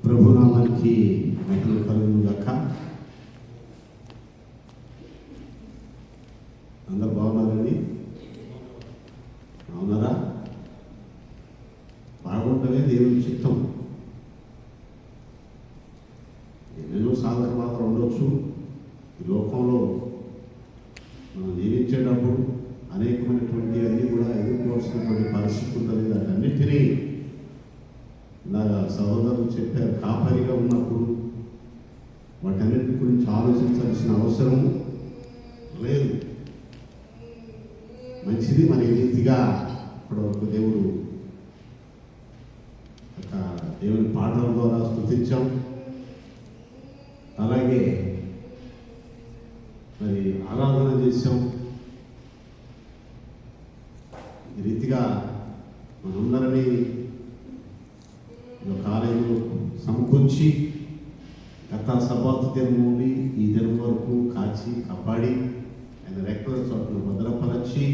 ప్రభునామానికి మహిమ కలుగును గాక. అందరు బాగున్నారండి? అవునారా? బాగుంటమే దేవుని చిత్తం. ఎన్నెన్నో సాధన మాత్రం ఉండవచ్చు. ఈ లోకంలో మనం జీవించేటప్పుడు అనేకమైనటువంటి అన్నీ కూడా ఎదుర్కోవాల్సినటువంటి పరిస్థితి ఉంటుంది. వాటన్నిటినీ ఇలాగా సహోదరులు చెప్పారు, కాపరిగా ఉన్నప్పుడు వాటన్నిటి గురించి ఆలోచించాల్సిన అవసరం లేదు. మంచిది మన రీతిగా ఇప్పటివరకు దేవుని పాటల ద్వారా స్తుతించాం. అలాగే మరి ఆరాధన చేశాం. ఈ రీతిగా మనందరినీ కాలేజీలో సమకూర్చి గత సబాతు దినం నుండి ఈ దినం వరకు కాచి కాపాడి ఆయన రెక్కల చోట్ల భద్రపరచి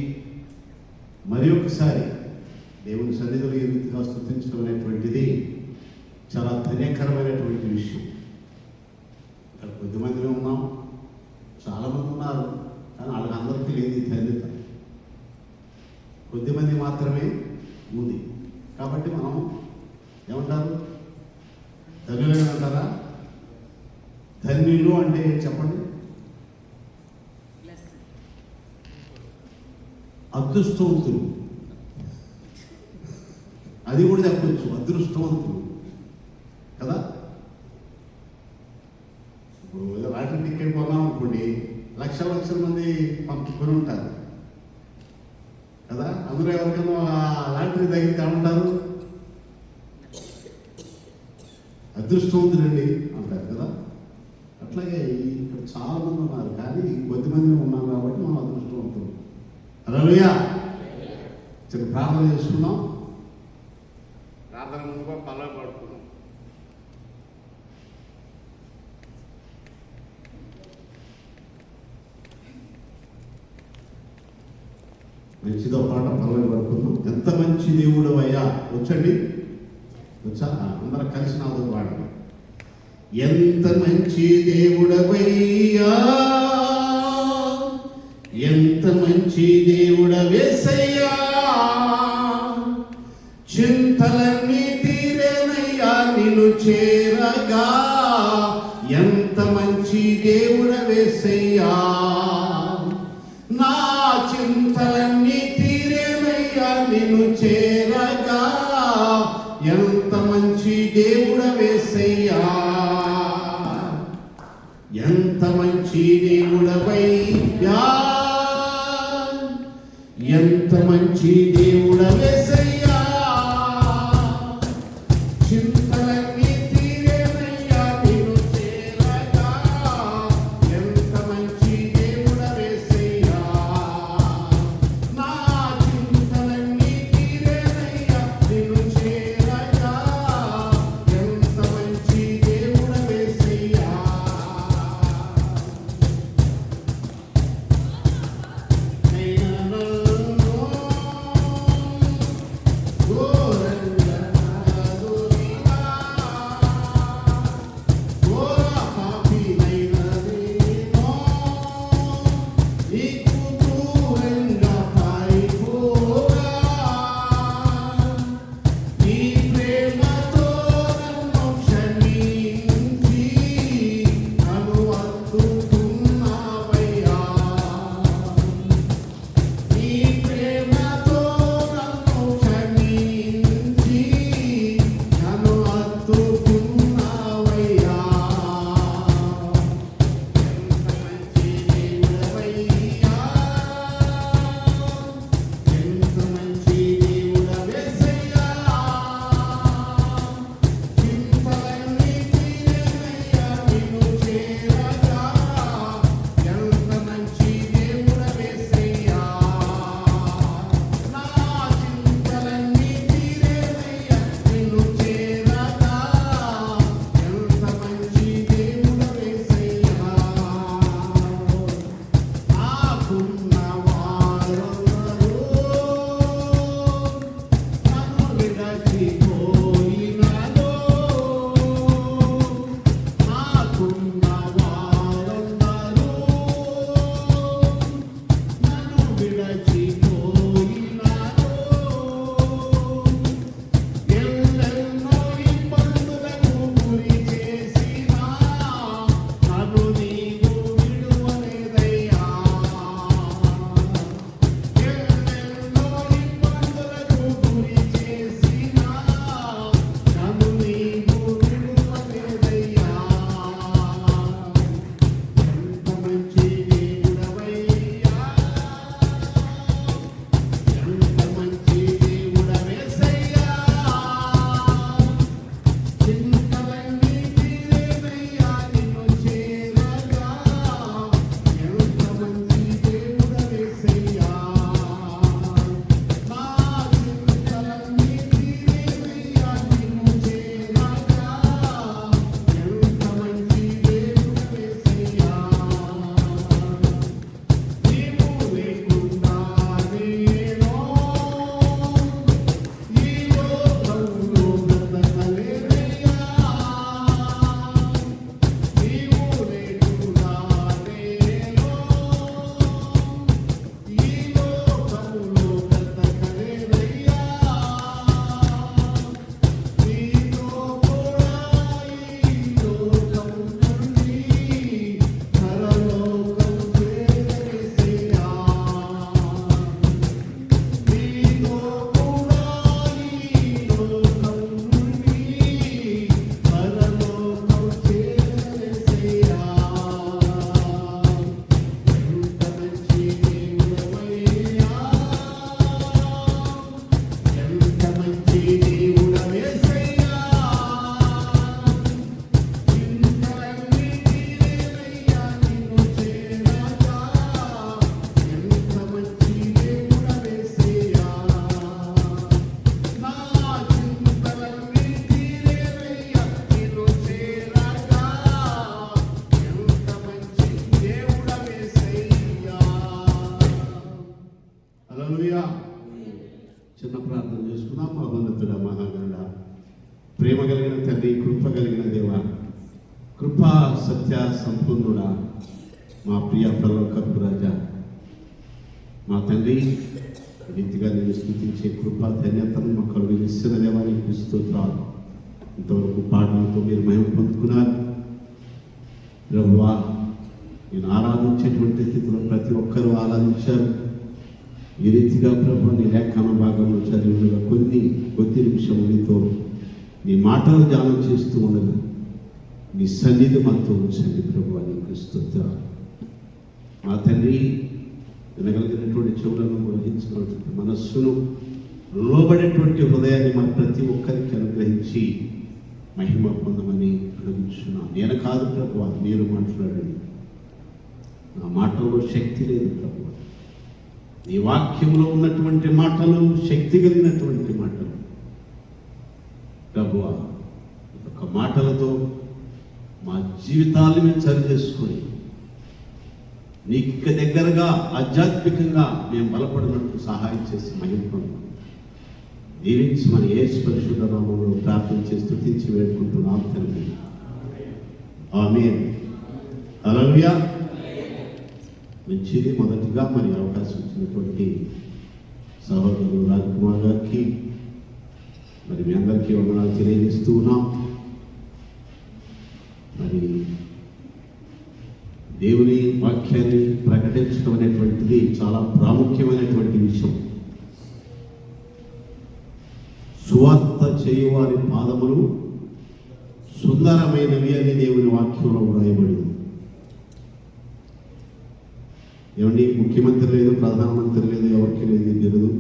మరి ఒకసారి దేవుని సన్నిధిలో ఈ రీతిగా స్తుతించడం అనేటువంటిది చాలా ధన్యకరమైనటువంటి విషయం. ఇక్కడ కొద్దిమందిలో ఉన్నాం, చాలామంది ఉన్నారు, కానీ వాళ్ళందరికీ లేదు ఈ ధన్యత. కొద్దిమంది మాత్రమే ఉంది. కాబట్టి మనం ఏమంటారు? ధన్యులు అంటారా? ధన్యులు అంటే చెప్పండి. అదృష్టవంతులు, అది కూడా చెప్పచ్చు. అదృష్టవంతులు కదా. ఇప్పుడు లాటరీ టికెట్ కొన్నాం అనుకోండి, లక్షల మంది పంపుకొని ఉంటారు కదా. అందులో ఎవరికైనా లాటరీ తగిలితే ఉంటారు, అదృష్టవంతులండి అంటారు కదా. అట్లాగే ఇక్కడ చాలా మంది ఉన్నారు, కానీ కొద్దిమంది ఉన్నారు కాబట్టి మనం అదృష్టవంతులు. హల్లెలూయా. చిన్న ప్రార్థన చేసుకున్నాం. ప్రార్థన ముందుగా పల్లవి పడుకున్నాం. మంచిదో పాట పల్లవి పడుకున్నాం. ఎంత మంచి దేవుడు అయ్యా. వచ్చండి, వచ్చా అందరూ కలిసి నాతో పాడండి. ఎంత మంచి దేవుడవయ్యా, ఎంత మంచి దేవుడవేసయ్యా, చింతలన్నీ తీరేనయ్యా నిన్ను చేరగా. ఎంత మంచి దేవుడవేసయ్యా, నా చింతలన్నీ తీరేనయ్యా నిన్ను చేరగా. ఎంత మంచి దేవుడవేసయ్యా, ఎంత మంచి దేవుడవయ్యా, ఎంత మంచి దేవుడవేసయ్యా, చింతలన్నీ తీరేనయ్యా నిన్ను చేరగా. ఎంత మంచి దేవుడవేసయ్యా, నా చింతలన్నీ తీరేనయ్యా నిన్ను చేరగా. ఎంత మంచి దేవుడవేసయ్యా. ఘోరంగా తండ్రి, కృప కలిగిన దేవ, కృపా సత్య సంపూర్ణుడా, మా ప్రియ పరలోకపు రాజా, మా తండ్రి, రీతిగా నేను స్థుతించే కృపా ధన్యతను మా కలుగు చేసిన దేవానికి స్తోత్రాలు. ఇంతవరకు పాటలతో మీరు మహిమ పొందుకున్నారు ప్రభువా. నేను ఆరాధించేటువంటి స్థితిలో ప్రతి ఒక్కరూ ఆరాధించారు. ఈ రీతిగా ప్రభు నీ లేఖన భాగంలో చదివినగా కొద్ది నిమిషములతో నీ మాటలు ధ్యానం చేస్తూ ఉండగా నీ సన్నిధి మాతో ఉంచండి ప్రభు. నీకు స్తోత్రాలు. మా తండ్రి, వినగలిగినటువంటి చెవులను గ్రహించినటువంటి మనస్సును, లోబడేటువంటి హృదయాన్ని మా ప్రతి ఒక్కరికి అనుగ్రహించి మహిమ పొందమని అడుగుతున్నాను. నేను కాదు ప్రభు, మీరు మాట్లాడండి. నా మాటల్లో శక్తి లేదు ప్రభు. నీ వాక్యంలో ఉన్నటువంటి మాటలు శక్తి కలిగినటువంటి మాటలు ప్రభు. ఒక మాటలతో మా జీవితాన్ని మేము సరి చేసుకొని నీకు ఇక దగ్గరగా ఆధ్యాత్మికంగా మేము బలపడినట్టు సహాయం చేసి మహిమ పొందమని దీవించి మన యేసు పరిశుద్ధ నామములో ప్రార్థించి స్తుతించి వేడుకుంటున్నాం తండ్రి. ఆమేన్. హల్లెలూయా. మంచిది. మొదటిగా మరి అవకాశం ఇచ్చినటువంటి సహోదరుడు రాజ్కుమార్ గారికి మరి మీ అందరికీ వందనాలు తెలియజేస్తూ ఉన్నాం. మరి దేవుని వాక్యాన్ని ప్రకటించడం అనేటువంటిది చాలా ప్రాముఖ్యమైనటువంటి విషయం. సువార్త చేయువారి పాదములు సుందరమైనవి అని దేవుని వాక్యంలో వ్రాయబడింది. ఏమండి, ముఖ్యమంత్రి లేదు, ప్రధానమంత్రి లేదు, ఎవరికి లేదు ఈ బిరుదు.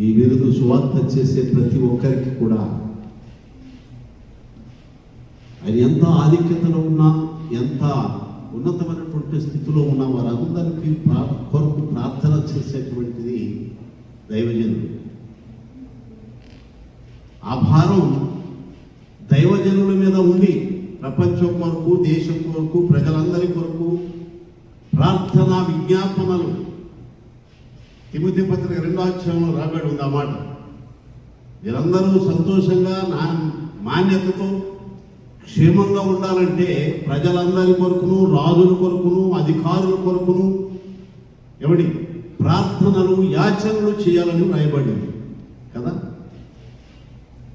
ఈ బిరుదు సువార్త చేసే ప్రతి ఒక్కరికి కూడా ఆయన ఎంత ఆధిక్యతలో ఉన్నా, ఎంత ఉన్నతమైనటువంటి స్థితిలో ఉన్న వారందరికీ కొరకు ప్రార్థన చేసేటువంటిది దైవజనుడు. ఆ భారం దైవజనుల మీద ఉంది. ప్రపంచం కొరకు, దేశం కొరకు, ప్రజలందరి కొరకు ప్రార్థనా విజ్ఞాపనలు తిమోతి పత్రిక 2వ అధ్యాయంలో రాబడి ఉంది. ఆ మాట మీరందరూ సంతోషంగా మాన్యతతో క్షేమంగా ఉండాలంటే ప్రజలందరి కొరకును, రాజుల కొరకును, అధికారుల కొరకును ఎవడి ప్రార్థనలు, యాచనలు చేయాలని రాయబడింది కదా.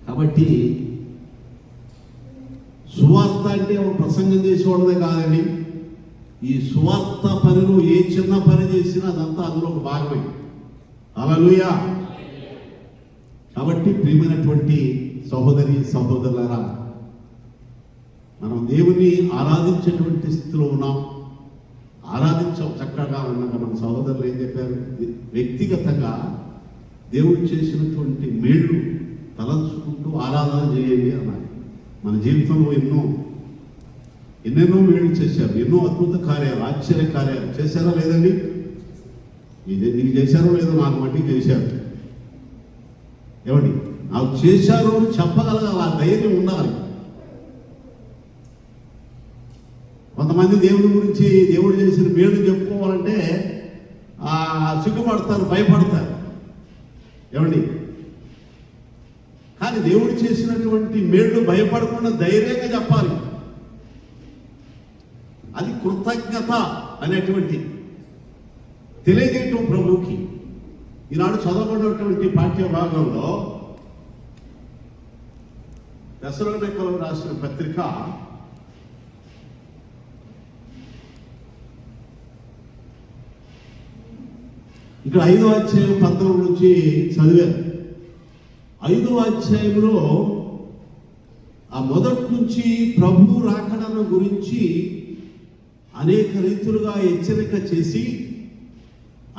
కాబట్టి సువార్త అంటే ఒక ప్రసంగం చేసేవాళ్ళదే కాదండి. ఈ సువార్త పనిలో ఏ చిన్న పని చేసినా అదంతా అందులో ఒక భాగమే. హల్లెలూయా. కాబట్టి ప్రియమైనటువంటి సహోదరి సహోదరులారా, మనం దేవుని ఆరాధించేటువంటి స్థితిలో ఉన్నాం. ఆరాధించాం చక్కగా ఉన్నాక మన సహోదరులు ఏం చెప్పారు? వ్యక్తిగతంగా దేవుడు చేసినటువంటి మేళ్ళు తలంచుకుంటూ ఆరాధన చేయండి అన్నారు. మన జీవితంలో ఎన్నెన్నో మేళ్ళు చేశారు, ఎన్నో అద్భుత కార్యాలు, ఆశ్చర్య కార్యాలు చేశారా లేదండి? నీకు చేశారో లేదో నాకు మట్టికి చేశారు. ఏమండి, నాకు చేశారు అని చెప్పగలగాలి, ఆ ధైర్యం ఉండాలి. కొంతమంది దేవుడి గురించి, దేవుడు చేసిన మేలు చెప్పుకోవాలంటే సిగ్గుపడతారు, భయపడతారు. ఏమండి, కానీ దేవుడు చేసినటువంటి మేళ్ళు భయపడకుండా ధైర్యంగా చెప్పాలి. అది కృతజ్ఞత అనేటువంటి తెలియజేయటం ప్రభువుకి. ఈనాడు చదవబడినటువంటి పాఠ్య భాగంలో తెస్సలోనికీయులకు రాసిన పత్రిక ఇక్కడ 5వ అధ్యాయం 19 నుంచి చదివారు. 5వ అధ్యాయంలో ఆ మొదటి నుంచి ప్రభు రాకడను గురించి అనేక రీతులుగా హెచ్చరిక చేసి,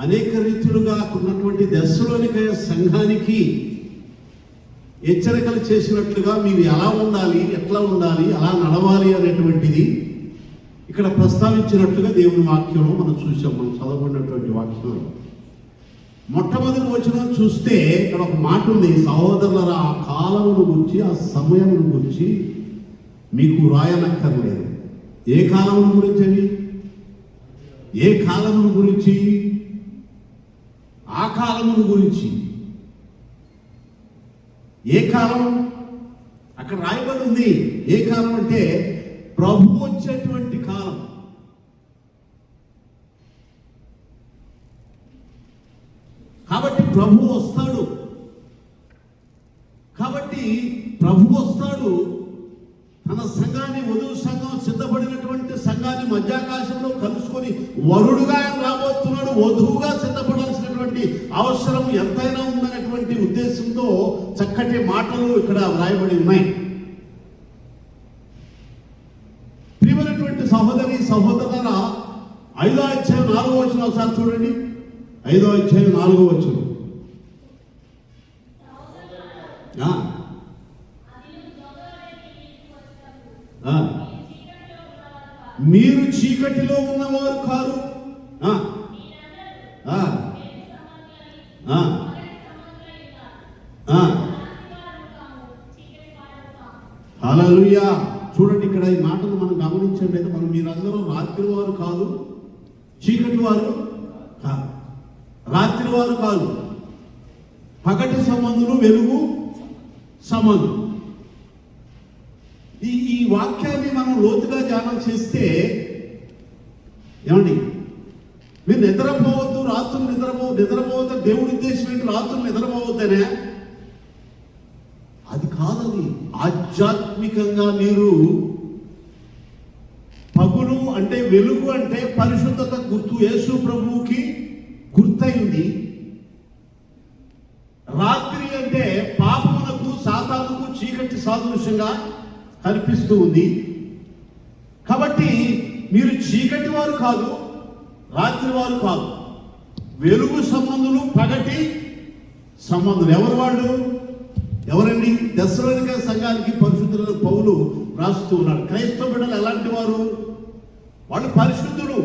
అనేక రీతులుగా ఉన్నటువంటి తెస్సలోనికయ సంఘానికి హెచ్చరికలు చేసినట్లుగా మీరు ఎలా ఉండాలి, ఎట్లా ఉండాలి, అలా నడవాలి అనేటువంటిది ఇక్కడ ప్రస్తావించినట్లుగా దేవుని వాక్యంలో మనం చూసాం. మనం చదవబడినటువంటి వాక్యంలో మొట్టమొదటి వచనం చూస్తే ఇక్కడ ఒక మాట ఉంది, సహోదరుల ఆ కాలమును గురించి, ఆ సమయమును గురించి మీకు రాయనక్కర్లేదు. ఏ కాలమును గురించి అండి? ఏ కాలమును గురించి? ఆ కాలమును గురించి. ఏ కాలం? అక్కడ రాయబడి ఉంది. ఏ కాలం అంటే ప్రభు వచ్చేటువంటి కాలం. కాబట్టి ప్రభు వస్తాడు. తన సంఘాన్ని, వధువు సంఘం సిద్ధపడినటువంటి సంఘాన్ని మధ్యాకాశంలో కలుసుకొని వరుడుగా ఆయన రాబోతున్నాడు. వధువుగా సిద్ధపడాల్సినటువంటి అవసరం ఎంతైనా ఉందనేటువంటి ఉద్దేశంతో చక్కటి మాటలు ఇక్కడ వ్రాయబడి ఉన్నాయి. ప్రియమైనటువంటి సహోదరి సహోదరులారా, 5వ అధ్యాయం 4వ వచనం ఒకసారి చూడండి. 5వ అధ్యాయం 4వ వచనం. మీరు చీకటిలో ఉన్నవారు కారు. హల్లెలూయా. చూడండి, ఇక్కడ ఈ మాటను మనం గమనించండి. అయితే మీరందరూ రాత్రి వారు కాదు, చీకటి వారు కాదు. రాత్రి వారు కాదు, పగటి సంబంధులు, వెలుగు సంబంధులు. ఈ వాక్యాన్ని మనం లోతుగా ధ్యానం చేస్తే, ఏమండి, మీరు నిద్రపోవద్దు, రాత్రులు నిద్రపోవద్దు. దేవుడి ఉద్దేశం ఏంటి? రాత్రులు నిద్రపోవద్దనే. అది కాదని ఆధ్యాత్మికంగా మీరు పగులు అంటే, వెలుగు అంటే పరిశుద్ధత గుర్తు, యేసు ప్రభువుకి గుర్తయింది. రాత్రి అంటే పాపమునకు, సాతానుకు, చీకటి సాదృశ్యంగా కనిపిస్తూ ఉంది. కాబట్టి మీరు చీకటి వారు కాదు, రాత్రి వారు కాదు, వెలుగు సంబంధులు, పగటి సంబంధులు. ఎవరు వాళ్ళు? ఎవరండి? దశలోనిక సంఘానికి పరిశుద్ధులైన పౌలు రాస్తూ ఉన్నాడు. క్రైస్తవ బిడ్డలు ఎలాంటి వారు? వాళ్ళు పరిశుద్ధులు.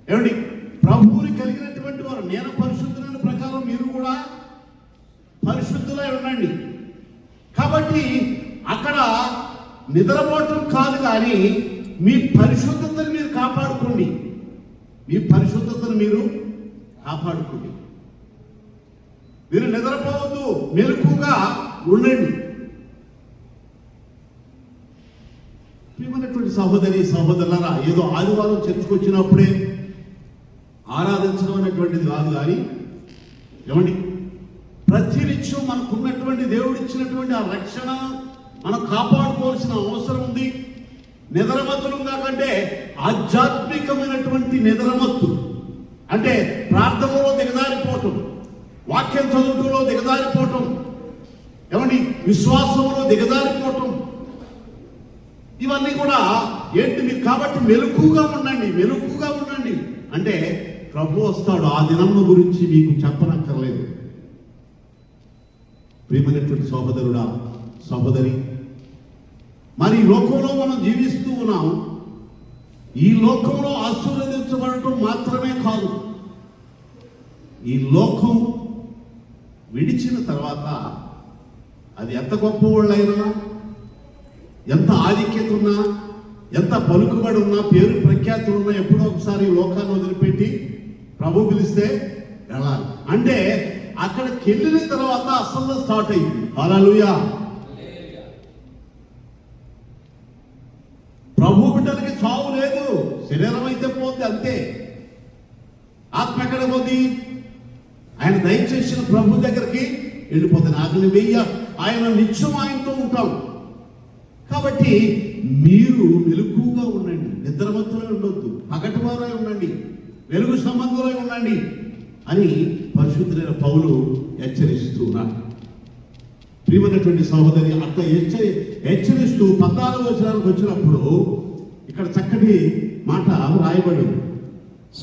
ఏమండి? ప్రభువుని కలిగినటువంటి వారు. నేను పరిశుద్ధులైన ప్రకారం మీరు కూడా పరిశుద్ధులై ఉండండి. కాబట్టి అక్కడ నిద్రపోవటం కాదు, కానీ మీ పరిశుద్ధతను మీరు కాపాడుకోండి. మీరు నిద్రపోవద్దు, మెలకుగా ఉండండి. ప్రియమైనటువంటి సహోదరి సహోదరులారా, ఏదో ఆదివారం చర్చకు వచ్చినప్పుడే ఆరాధించడం అనేటువంటిది కాదు, కానీ ఏమండి, ప్రతినిత్యం మనకున్నటువంటి దేవుడిచ్చినటువంటి ఆ రక్షణ మనం కాపాడుకోవాల్సిన అవసరం ఉంది. నిద్రమత్తులు కాకంటే ఆధ్యాత్మికమైనటువంటి నిద్రమత్తు అంటే ప్రార్థనలో దిగజారిపోవటం, వాక్యం చదువుటంలో దిగజారిపోవటం, ఏమండి, విశ్వాసంలో దిగజారిపోవటం, ఇవన్నీ కూడా ఏంటి? మీరు కాబట్టి మెలకుగా ఉండండి. అంటే ప్రభు వస్తాడు. ఆ దినముల గురించి మీకు చెప్పనక్కర్లేదు. ప్రియమైనటువంటి సహోదరుడా, సహోదరి, మరి ఈ లోకంలో మనం జీవిస్తూ ఉన్నాం. ఈ లోకంలో ఆశీర్వదించబడటం మాత్రమే కాదు, ఈ లోకం విడిచిన తర్వాత అది ఎంత గొప్పవాళ్ళైనా, ఎంత ఆధిక్యత ఉన్నా, ఎంత పలుకుబడి ఉన్నా, పేరు ప్రఖ్యాతులు ఉన్నా, ఎప్పుడో ఒకసారి ఈ లోకాన్ని వదిలిపెట్టి ప్రభు పిలిస్తే వెళ్ళాలి. అంటే అక్కడికి వెళ్ళిన తర్వాత అసలు స్టార్ట్ అయింది. హల్లెలూయా. ప్రభు బిడ్డలకి చావు లేదు. శరీరం అయితే పోతే అంతే. ఆత్మ ఎక్కడ పోతుంది? ఆయన దయచేసిన ప్రభు దగ్గరికి వెళ్ళిపోతుంది. ఆజ్ఞ వెయ్య ఆయన నిత్యం ఆయనతో ఉంటాం. కాబట్టి మీరు మెలకుగా ఉండండి, నిద్రమత్తులై ఉండొద్దు, పగటివారై ఉండండి, వెలుగు సంబంధులై ఉండండి అని పరిశుద్ధులైన పౌలు హెచ్చరిస్తున్నాడు. ప్రియమైనటువంటి సహోదరి, అట్లా హెచ్చరిస్తూ 14వ వచనానికి వచ్చినప్పుడు ఇక్కడ చక్కటి మాట రాయబడి,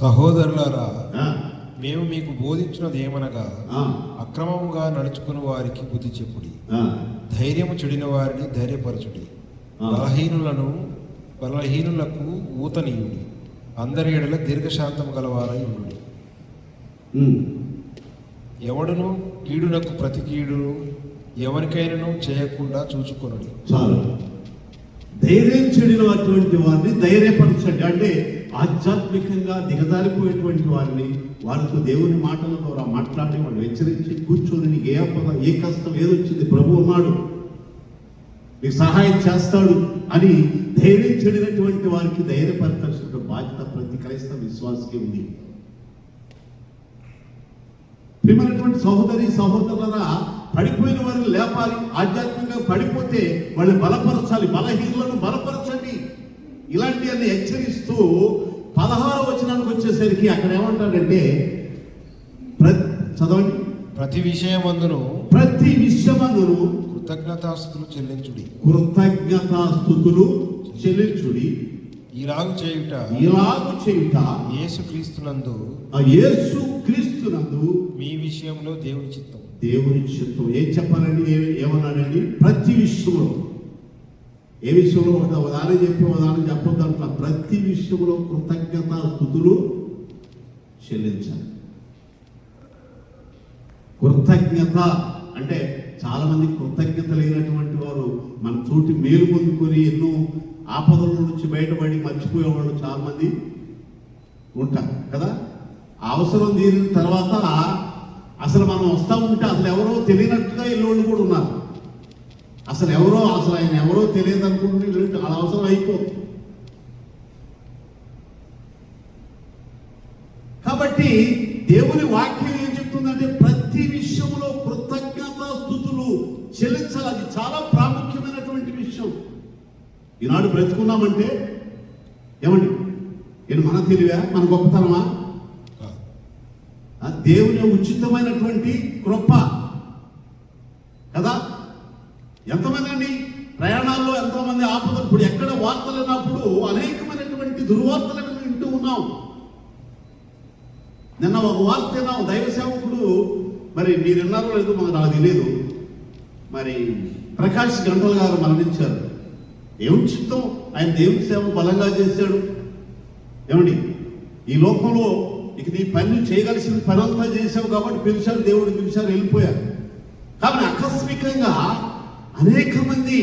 సహోదరులారా, మేము మీకు బోధించినది ఏమనగా, అక్రమముగా నడుచుకుని వారికి బుద్ధి చెప్పుడి, ధైర్యము చెడిన వారిని ధైర్యపరచుడి, బలహీనులకు ఊతనీయుడి, అందరి ఎడల దీర్ఘశాంతము గలవారై ఉండు. ఎవడును కీడునకు ప్రతి కీడును ఎవరికైనా చేయకుండా చూచుకొనుడి. చాలు. ధైర్యం చెడినటువంటి వారిని ధైర్యపరచండి. అంటే ఆధ్యాత్మికంగా దిగజారిపోయేటువంటి వారిని వారితో దేవుని మాటల ద్వారా మాట్లాడి వాళ్ళు హెచ్చరించి కూర్చొని నీకు ఏ ఆపద ఏ కష్టం ఏదొచ్చింది ప్రభు ఉన్నాడు నీకు సహాయం చేస్తాడు అని ధైర్యం చెడినటువంటి వారికి ధైర్యపరచాల్సిన బాధ్యత ప్రతి క్రైస్తవ విశ్వాసకి ఉంది. ప్రియమైనటువంటి సహోదరి సహోదరులరా, పడిపోయిన వారిని లేపాలి. ఆధ్యాత్మికంగా పడిపోతే వాళ్ళని బలపరచాలి, బలహీనులను బలపరచండి. ఇలాంటివన్నీ హెచ్చరిస్తూ 16వ వచనానికి వచ్చేసరికి అక్కడ ఏమంటాడంటే, చదవండి. ప్రతి విషయమందును కృతజ్ఞతాస్తుతులు చెల్లించుడి. ఇలాగు చేయుట యేసుక్రీస్తునందు మీ విషయంలో దేవుని చిత్తం. ఏం చెప్పాలండి? ఏమన్నాడండి? ప్రతి విషయంలో. ఏ విషయంలో ఉదాహరణ చెప్పి ఉదాహరణ చెప్పొద్దు అంట. ప్రతి విషయంలో కృతజ్ఞతాస్తుతులు చెల్లించాలి. కృతజ్ఞత అంటే చాలా మంది కృతజ్ఞత లేనటువంటి వారు మన చోటి మేలు పొందుకొని ఎన్నో ఆపదల నుంచి బయటపడి మర్చిపోయేవాళ్ళు చాలా మంది ఉంటారు కదా. అవసరం తీరిన తర్వాత అసలు మనం వస్తూ ఉంటే అసలు ఎవరో తెలియనట్టుగా వెళ్ళేవాళ్ళు కూడా ఉన్నారు. అసలు ఆయన ఎవరో తెలియదు అనుకుంటే అలా అవసరం అయిపోతుంది. కాబట్టి దేవుని వాక్యం ఏం చెప్తుందంటే ప్రతి విషయంలో కృతజ్ఞతాస్తుతులు చెల్లించాలి. అది చాలా ప్రాముఖ్యమైనటువంటి విషయం. ఈనాడు బ్రతుకున్నామంటే ఏమండి? నేను మన తెలివా, మన గొప్పతనమా? దేవుని ఉచితమైనటువంటి కృప కదా. ఎంతమంది అండి ప్రయాణాల్లో ఎంతోమంది ఆపదలు. ఇప్పుడు ఎక్కడ వార్తలు విన్నప్పుడు అనేకమైనటువంటి దుర్వార్తలను వింటూ ఉన్నాం. నిన్న ఒక వార్త విన్నాం. దైవ సేవకుడు, మరి మీరు విన్నారో లేదో నాకు తెలియదు, మరి ప్రకాష్ గంటల్ గారు మరణించారు. దేవుని చిత్తం, ఆయన దేవుని సేవ బలంగా చేశాడు. ఏమండి, ఈ లోకంలో ఇక నీ పని చేయగలిసిన పని అంతా చేశావు కాబట్టి పిలిచారు, దేవుడు పిలిచారు, వెళ్ళిపోయారు. కాబట్టి ఆకస్మికంగా అనేక మంది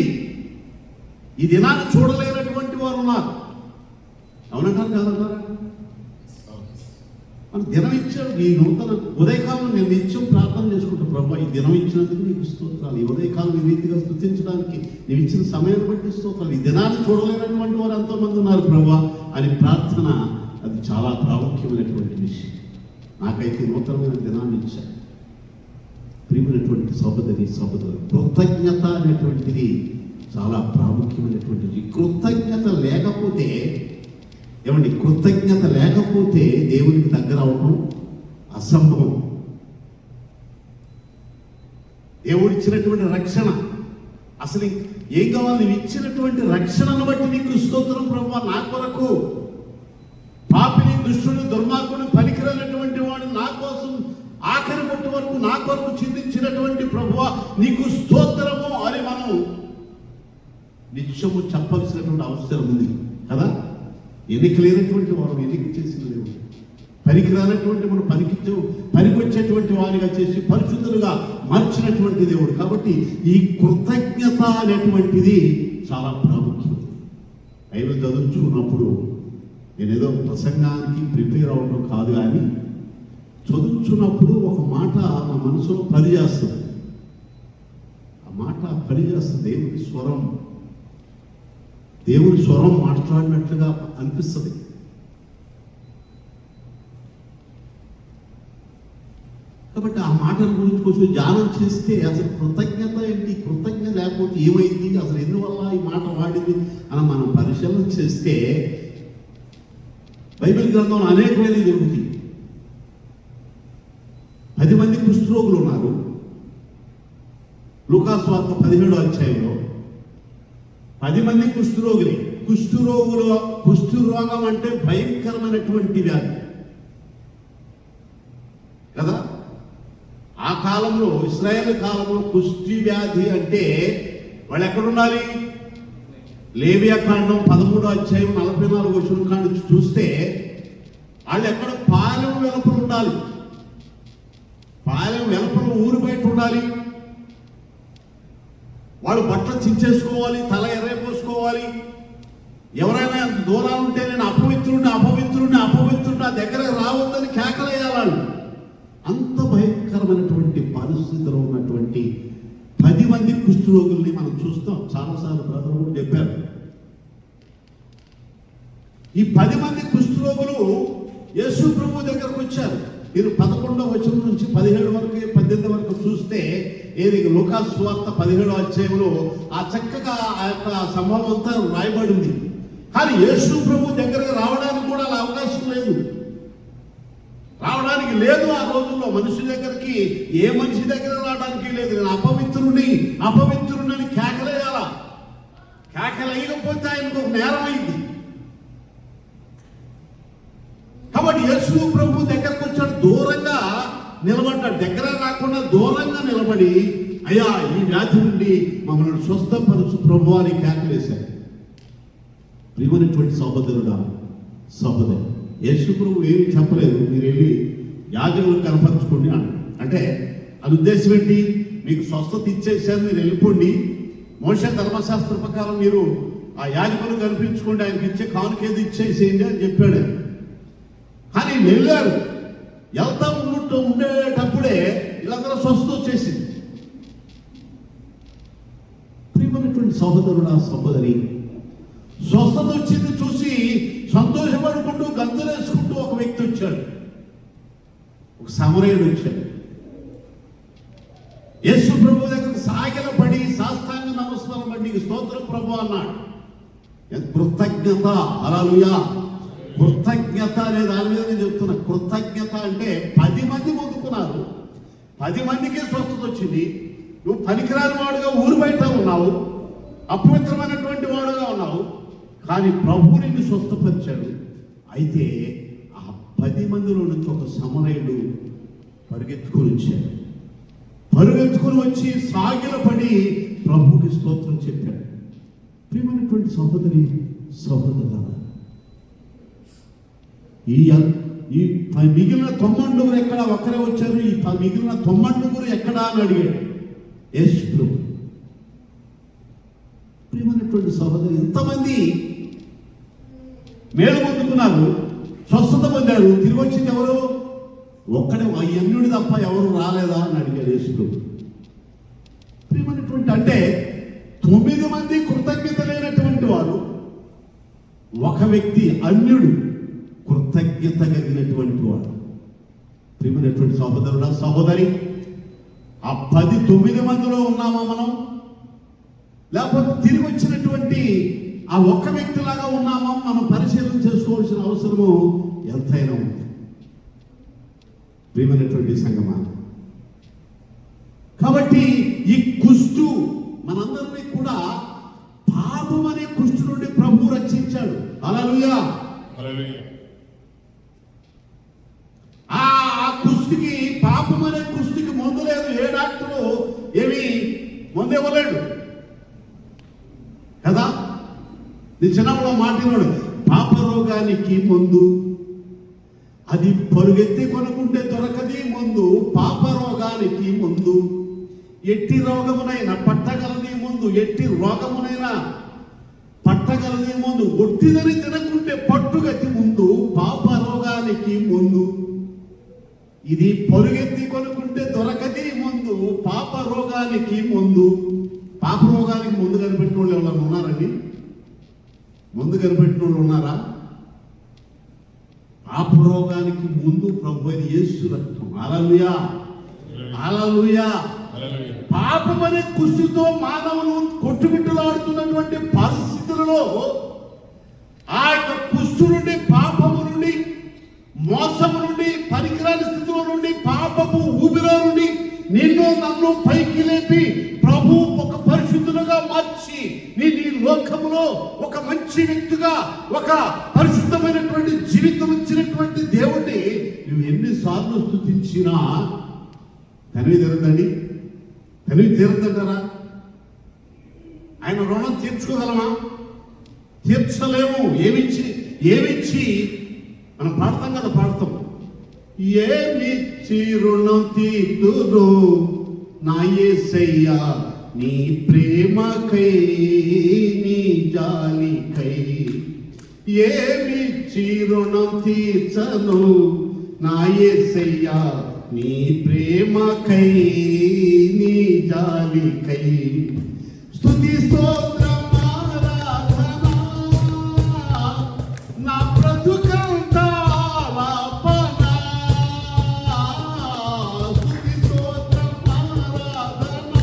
ఈ దినాన్ని చూడలేనటువంటి వారు ఉన్నారు. అవునంటారు కాదన్నారా? మన దినం ఇచ్చాడు. ఈ నూతన ఉదయకాలం నేను నిత్యం ప్రార్థన చేసుకుంటాను, ప్రభు ఈ దినం ఇచ్చినందుకు నీకు స్తోత్రాలు. ఈ ఉదయకాలం ఈ రీతిగా స్తుతించడానికి నీవు ఇచ్చిన సమయాన్ని బట్టి స్తోత్రాలు. ఈ దినాన్ని చూడలేనటువంటి వారు ఎంతోమంది ఉన్నారు ప్రభు అని ప్రార్థన. అది చాలా ప్రాముఖ్యమైనటువంటి విషయం. నాకైతే నూతనమైన దినాన్ని ఇచ్చాను. ప్రియమైనటువంటి సహోదరి సహోదరులు, కృతజ్ఞత అనేటువంటిది చాలా ప్రాముఖ్యమైనటువంటిది. కృతజ్ఞత లేకపోతే ఏమండి, కృతజ్ఞత లేకపోతే దేవునికి దగ్గర అవడం అసంభవం. దేవుడు ఇచ్చినటువంటి రక్షణ, అసలు ఏం కావాలి? నువ్వు ఇచ్చినటువంటి రక్షణను బట్టి నీకు స్తోత్రం ప్రభువా. నా కొరకు పాపిని, దుష్టుని, దుర్మార్గుని, పనికిరానటువంటి వాడు నా కోసం ఆఖరి పొట్టు వరకు నా కొరకు చిందించినటువంటి ప్రభువా నీకు స్తోత్రము అని మనం నిత్యము చెప్పాల్సినటువంటి అవసరం ఉంది కదా. ఎన్నిక లేనటువంటి వారు ఎన్నిక చేసిన దేవుడు, పనికిరానటువంటి మనం పనికొచ్చేటువంటి వారిగా చేసి పరిశుద్ధులుగా మార్చినటువంటి దేవుడు. కాబట్టి ఈ కృతజ్ఞత అనేటువంటిది చాలా ప్రాముఖ్యం. బైబిల్ చదువుచున్నప్పుడు నేనేదో ప్రసంగానికి ప్రిపేర్ అవ్వడం కాదు, కానీ చదువుతున్నప్పుడు ఒక మాట నా మనసులో పనిచేస్తుంది. ఆ మాట పనిచేస్తుంది. దేవుని స్వరం మాట్లాడినట్లుగా అనిపిస్తుంది. కాబట్టి ఆ మాటల గురించి కొంచెం ధ్యానం చేస్తే అసలు కృతజ్ఞత ఏంటి, కృతజ్ఞత లేకపోతే ఏమైంది, అసలు ఎందువల్ల ఈ మాట వాడింది అని మనం పరిశీలన చేస్తే బైబిల్ గ్రంథంలో అనేకమైనవి జరుగుతాయి. 10 మంది కుష్ఠరోగులు ఉన్నారు. లూకాసు వార్త 17వ అధ్యాయంలో 10 మంది కుష్ఠరోగులే. కుష్ఠరోగం అంటే భయంకరమైనటువంటి వ్యాధి కదా. ఆ కాలంలో, ఇశ్రాయేల్ కాలంలో కుష్ఠి వ్యాధి అంటే వాళ్ళు ఎక్కడుండాలి? లేవియా కాండం 13వ అధ్యాయం 44వ వచనం కాండం చూస్తే వాళ్ళు ఎక్కడ? పాలెం వెలుపల ఉండాలి. పాలెం వెలుపల ఊరు బయట ఉండాలి. వాళ్ళు బట్టలు చించేసుకోవాలి, తల ఎర్రపోసుకోవాలి. ఎవరైనా దూరాలు ఉంటే నేను అపవిత్రుడు అపవిత్రుడిని అపవిత్రుడిని అపవిత్రుడిని నా దగ్గర రావద్దని కేకలేయాలని. అంత భయంకరమైనటువంటి పరిస్థితిలో ఉన్నటువంటి 10 మంది కుష్ఠరోగుల్ని మనం చూస్తాం. చాలాసార్లు బ్రదర్ కూడా చెప్పారు. ఈ 10 మంది కుష్ఠరోగులు యేసు ప్రభు దగ్గరకు వచ్చారు. మీరు 11వ వచనం నుంచి 17 వరకు 18 వరకు చూస్తే ఏది లూకాసు సువార్త 17వ అధ్యాయంలో ఆ చక్కగా ఆ యొక్క సంభవం అంతా రాయబడింది. కానీ యేసు ప్రభు దగ్గరకు రావడానికి కూడా అలా అవకాశం లేదు, రావడానికి లేదు. ఆ రోజుల్లో మనిషి దగ్గరికి ఏ మనిషి దగ్గర రావడానికి లేదు. నేను అపవిత్రుని అపవిత్రుని అని కేకలేయాలా. కేకలేయకపోతే ఆయనకు ఒక నేరం అయింది. కాబట్టి యేసు ప్రభు దగ్గరకు వచ్చాడు, దూరంగా నిలబడ్డాడు. దగ్గర రాకుండా దూరంగా నిలబడి, అయ్యా ఈ వ్యాధి నుండి మమ్మల్ని స్వస్థపరచు ప్రభు అని కేకలేశాడు. ప్రియమైనటువంటి సహోదరుడా సహోదరి, యేసు ప్రభు ఏమి చెప్పలేదు, మీరు వెళ్ళి యాజకులకు కనపరచుకోండి అని. అంటే అది ఉద్దేశం ఏంటి? మీకు స్వస్థత ఇచ్చేసారు, మీరు వెళ్ళిపోండి, మోషే ధర్మశాస్త్ర ప్రకారం మీరు ఆ యాజకులు కనిపించుకోండి, ఆయనకి ఇచ్చే కానుకేది ఇచ్చేసేయండి అని చెప్పాడు. కానీ వెళ్ళారు. వెళ్తా ఉండేటప్పుడే వీళ్ళందరూ స్వస్థత వచ్చేసింది. ప్రియమైనటువంటి సహోదరుడా సహోదరి, స్వస్థత వచ్చింది చూసి సంతోషపడుకుంటూ గంతులేసుకుంటూ ఒక వ్యక్తి వచ్చాడు, ఒక సమరయుడు వచ్చాడు. యేసు ప్రభు దగ్గర సాగిలపడి సాష్టాంగ నమస్కారం పడి స్తోత్రం ప్రభు అన్నాడు. కృతజ్ఞత, హల్లెలూయా. కృతజ్ఞత అనే దాని మీద నేను చెప్తున్నా. కృతజ్ఞత అంటే 10 మంది పొందుకున్నారు, 10 మందికే స్వస్థత వచ్చింది. నువ్వు పనికిరాని వాడుగా ఊరు బయట ఉన్నావు, అపవిత్రమైనటువంటి వాడుగా ఉన్నావు, కానీ ప్రభు నిన్ను స్వస్థపరిచాడు. అయితే ఆ 10 మందిలో నుంచి ఒక సమరయుడు పరిగెత్తుకుని వచ్చాడు. పరుగెత్తుకుని వచ్చి సాగిలపడి ప్రభుకి స్తోత్రం చెప్పాడు. ప్రియమైనటువంటి సహోదరి సహోదరులారా, ఈ మిగిలిన 90 ఎక్కడ? ఒక్కరే వచ్చారు. ఈ మిగిలిన 90 ఎక్కడా అని అడిగాడు యేసు ప్రభు. ప్రియమైనటువంటి సహోదరి, ఎంతమంది మేలు పొందుకున్నారు, స్వస్థత పొందారు, తిరిగి వచ్చింది ఎవరు? ఒక్కడే, ఆ అన్యుడి తప్ప ఎవరు రాలేదా అని అడిగాడు యేసు ప్రభు. ప్రియమైనటువంటి అంటే 9 మంది కృతజ్ఞత లేనటువంటి వారు, ఒక వ్యక్తి అన్యుడు కృతజ్ఞత కలిగినటువంటి వాడు. ప్రియమైనటువంటి సహోదరుడా సహోదరి, ఆ 9 మందిలో ఉన్నామా మనం? లేకపోతే తిరిగి వచ్చినటువంటి ఆ ఒక్క వ్యక్తిలాగా ఉన్నామా? మనం పరిశీలన చేసుకోవాల్సిన అవసరము ఎంతైనా ఉంది. ప్రియమైనటువంటి సంగమా, కాబట్టి ఈ కుష్టు మనందరినీ కూడా పాపం అనే కుష్టు నుండి ప్రభు రక్షించాడు. హల్లెలూయా. ఆ కుష్టికి, పాపం అనే కుష్టికి మందు లేదు. ఏ డాక్టరు ఏమి మందు ఇవ్వలేడు కదా. నీ చిన్నప్పుడు మాట్లాడు, పాప రోగానికి మందు అది పరుగెత్తి కొనుక్కుంటే దొరకది మందు. పాప రోగానికి మందు, ఎట్టి రోగమునైనా పట్టగలది ముందు, ఎట్టి రోగమునైనా పట్టగలది ముందు. ఒట్టిదని తినకుంటే పట్టుగతి ముందు, పాప రోగానికి ముందు. ఇది పరుగెత్తి కొనుక్కుంటే దొరకది ముందు, పాప రోగానికి ముందు. పాప రోగానికి ముందు కనిపెట్టిన వాళ్ళు ఎవరైనా ఉన్నారండి? ముందు కనిపెట్టిన వాళ్ళు ఉన్నారా? పాప రోగానికి ముందు ప్రభు అయిన యేసు రక్తం. హల్లెలూయా, హల్లెలూయా. పాపం అనే కుష్టితో మానవులు కొట్టుమిట్టులాడుతున్నటువంటి పరిస్థితులలో ఆ యొక్క కుష్టు నుండి, పాపము నుండి, మోసము నుండి, పనికిరాని స్థితిలో నుండి, పాపపు ఊబిలో నుండి నిన్ను నన్ను పైకి లేపి ప్రభు ఒక పరిశుద్ధులుగా మార్చి నీ లోకములో ఒక మంచి వ్యక్తిగా, ఒక పరిశుద్ధమైనటువంటి జీవితం ఇచ్చినటువంటి దేవుణ్ణి నువ్వు ఎన్నిసార్లు స్తుతించినా తనివి తీరదండి. తనివి తీరదంటారా? ఆయన రుణం తీర్చుకోగలమా? తీర్చలేము. ఏమిచ్చి మనం పాడతాం కదా, పాడతాం. ఏమిచ్చి రుణం తీర్చును నా యేసయ్యా, నీ ప్రేమకై, నీ జాలికై ఏమిచ్చి రుణం తీర్చను నా యేసయ్యా, నీ ప్రేమకై నీ జాలికై. స్తుతి స్తోత్రం ఆరాధన నా బ్రతుకంతా ఆలాపన. స్తుతి స్తోత్రం ఆరాధన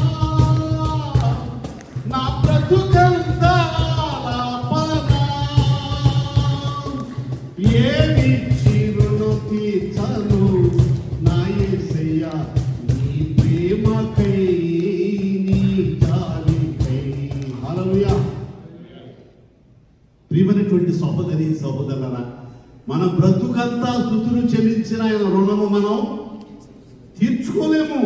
నా బ్రతుకంతా ఆలాపన. ఏమిచ్చి రుణం తీర్చను నా యేసయ్యా, నీ ప్రేమకై నీ జాలికై. హల్లెలూయా. ప్రియమైనటువంటి సహోదరి సహోదరులారా, మన బ్రతుకంతా స్తుతులు చెల్లించిన ఆయన రుణము మనం తీర్చుకోలేము.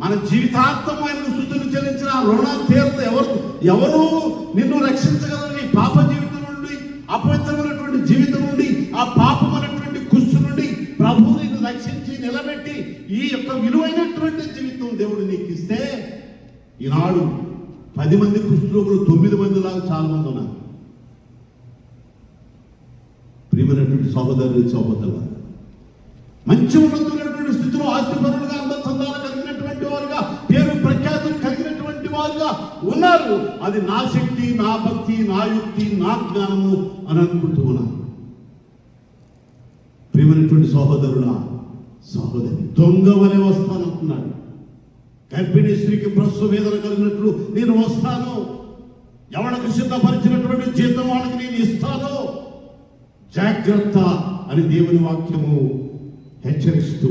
మన జీవితాంతమైన స్థుతులు చెల్లించిన రుణం తీరదు. ఎవరు నిన్ను రక్షించగలరు? నీ పాప జీవితం నుండి, అపవిత్రమైనటువంటి జీవితం నుండి, ఆ పాపమైనటువంటి కుష్టు నుండి ప్రభువు నిన్ను రక్షించి నిలబెట్టి ఈ యొక్క విలువైనటువంటి జీవితం దేవుడు నీకు ఇస్తే, ఈనాడు 10 మంది కుష్ఠరోగులు 9 మంది లాగా చాలా మంది ఉన్నారు. ప్రియమైనటువంటి సహోదరులు సహోదరులు, మంచి ఉన్నతమైనటువంటి స్థితిలో ఆస్తిపరులుగా, అందచందాలు కలిగినటువంటి వారుగా, పేరు ప్రఖ్యాతులు కలిగినటువంటి వారుగా ఉన్నారు. అది నా శక్తి, నా భక్తి, నా యుక్తి, నా జ్ఞానము అని అనుకుంటూ ఉన్నాను. ప్రియమైనటువంటి సహోదరుల సహోదరి, దొంగ వలె వస్తానంటున్నాడు. గర్భిణీ స్త్రీకి ప్రసవ వేదన కలిగినట్లు నేను వస్తాను, ఎవరికి సిద్ధపరిచినటువంటి జీతం వాళ్ళకి నేను ఇస్తాను, జాగ్రత్త అని దేవుని వాక్యము హెచ్చరిస్తూ.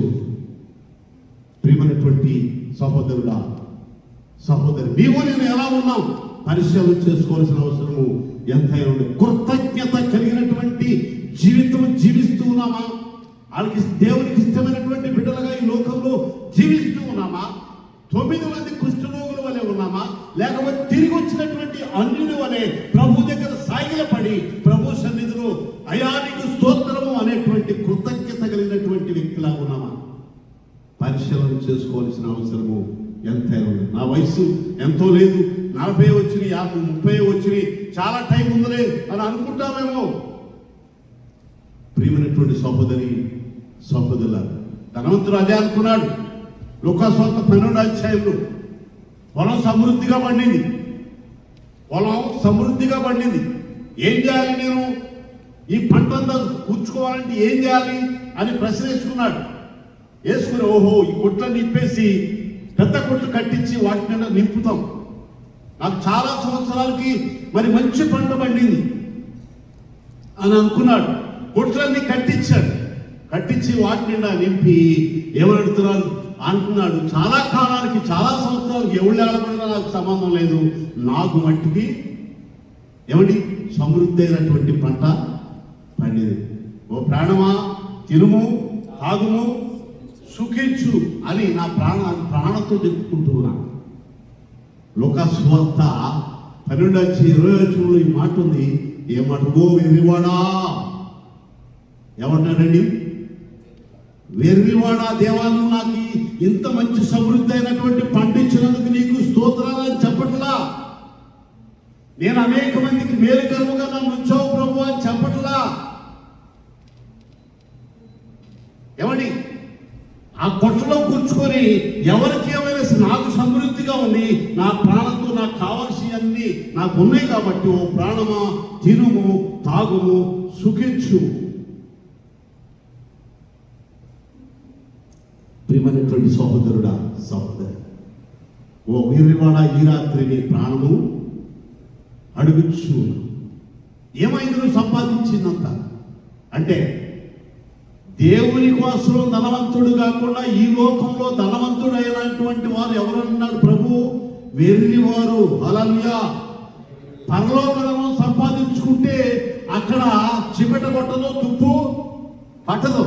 ప్రియమైనటువంటి సహోదరుడా సహోదరి, నీవు నేను ఎలా ఉన్నాం పరిశీలన చేసుకోవాల్సిన అవసరము ఎంతైనా ఉంది. కృతజ్ఞత కలిగినటువంటి జీవితం జీవిస్తూ ఉన్నామా? వాళ్ళకి దేవునికి ఇష్టమైనటువంటి బిడ్డలుగా ఈ లోకంలో జీవిస్తూ ఉన్నామా? 9 మంది కుష్ఠరోగుల వలె ఉన్నామా? లేకపోతే తిరిగి వచ్చినటువంటి అన్యుల వలె ప్రభు దగ్గర సాగిలపడి ప్రభు సన్నిధిలో అయానికి స్తోత్రము అనేటువంటి కృతజ్ఞత కలిగినటువంటి వ్యక్తిలా ఉన్నామా? పరిశీలన చేసుకోవాల్సిన అవసరము ఎంతైనా ఉంది. నా వయసు ఎంతో లేదు, 40 వచ్చినాయి, 50, 30 వచ్చినాయి, చాలా టైం ఉందిలే అని అనుకుంటామేమో. ప్రియమైనటువంటి సహోదరి సహోదరుల, ధనవంతుడు అదే అనుకున్నాడు. లూకాసువార్త 12వ అధ్యాయంలో పొలం సమృద్ధిగా పండింది, పొలం సమృద్ధిగా పండింది. ఏం చేయాలి నేను? ఈ పంట అంతా కూర్చుకోవాలంటే ఏం చేయాలి అని ప్రశ్న వేసుకున్నాడు. వేసుకుని, ఓహో, ఈ కొట్లను నింపేసి పెద్ద కొట్లు కట్టించి వాటి మీద నింపుతాం, నాకు చాలా సంవత్సరాలకి మరి మంచి పంట పండింది అని అనుకున్నాడు. కొట్లన్నీ కట్టించాడు. కట్టించి వాటి నిండా నింపి ఏమడుతున్నారు అంటున్నాడు, చాలా కాలానికి, చాలా సంవత్సరాలకు ఎవరు ఆడపడినా నాకు సంబంధం లేదు, నాకు మట్టికి ఏమండి సమృద్ధి అయినటువంటి పంట పండింది. ఓ ప్రాణమా, తినుము, తాగుము, సుఖించు అని నా ప్రాణంతో చెప్పుకుంటూ ఉన్నాను. లూకాసువార్త 12:20 ఈ మాట ఉంది. ఏమాట? ఓ వెర్రివాడా, ఏమన్నాడండి? వెర్రివాడా, దేవాలు నాకు ఇంత మంచి సమృద్ధి అయినటువంటి పండించినందుకు నీకు స్తోత్రాలని చెప్పట్లా, నేను అనేక మందికి మేలుకరముగా నన్ను ఉంచావు ప్రభు అని చెప్పట్లా. ఏమండి? ఆ కొట్టలో కూర్చుకొని ఎవరికి ఏమైనా నాకు సమృద్ధిగా ఉంది, నా ప్రాణంతో నాకు కావాల్సినవన్నీ నాకు ఉన్నాయి కాబట్టి ఓ ప్రాణమా, తినుము, తాగుము, సుఖించు. ప్రియమైనటువంటి సహోదరుడా సహోదరి, ఓ వీరివాడ, ఈ రాత్రి నీ ప్రాణము అడుగుచు. ఏమైంది నువ్వు సంపాదించిందంత? అంటే దేవుని కోసం ధనవంతుడు కాకుండా ఈ లోకంలో ధనవంతుడు అయినటువంటి వారు ఎవరన్నాడు ప్రభు? వెర్రివారు. హల్లెలూయా. పరలోకము సంపాదించుకుంటే అక్కడ చిమెట కొట్టదు, తుప్పు పట్టదు.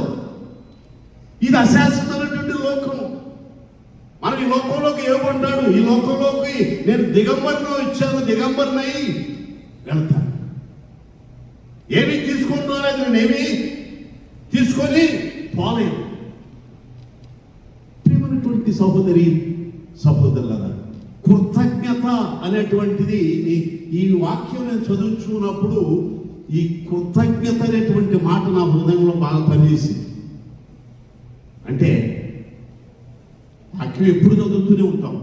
ఇది అశాశ్వతమైనటువంటి లోకం. మనం ఈ లోకంలోకి ఏమంటాడు? ఈ లోకంలోకి నేను దిగంబరిలో ఇచ్చాను, దిగంబరినై వెళ్తాను. ఏమీ తీసుకొని రాలేదు, నేనేమి తీసుకొని పోలేదు. ప్రియమైనటువంటి సహోదరి సహోదరులారా, కృతజ్ఞత అనే అనేటువంటిది ఈ వాక్యం నేను చదువుతున్నప్పుడు ఈ కృతజ్ఞత అనేటువంటి మాట నా హృదయంలో బాగా పనిచేసింది. అంటే వాక్యం ఎప్పుడు చదువుతూనే ఉంటాం.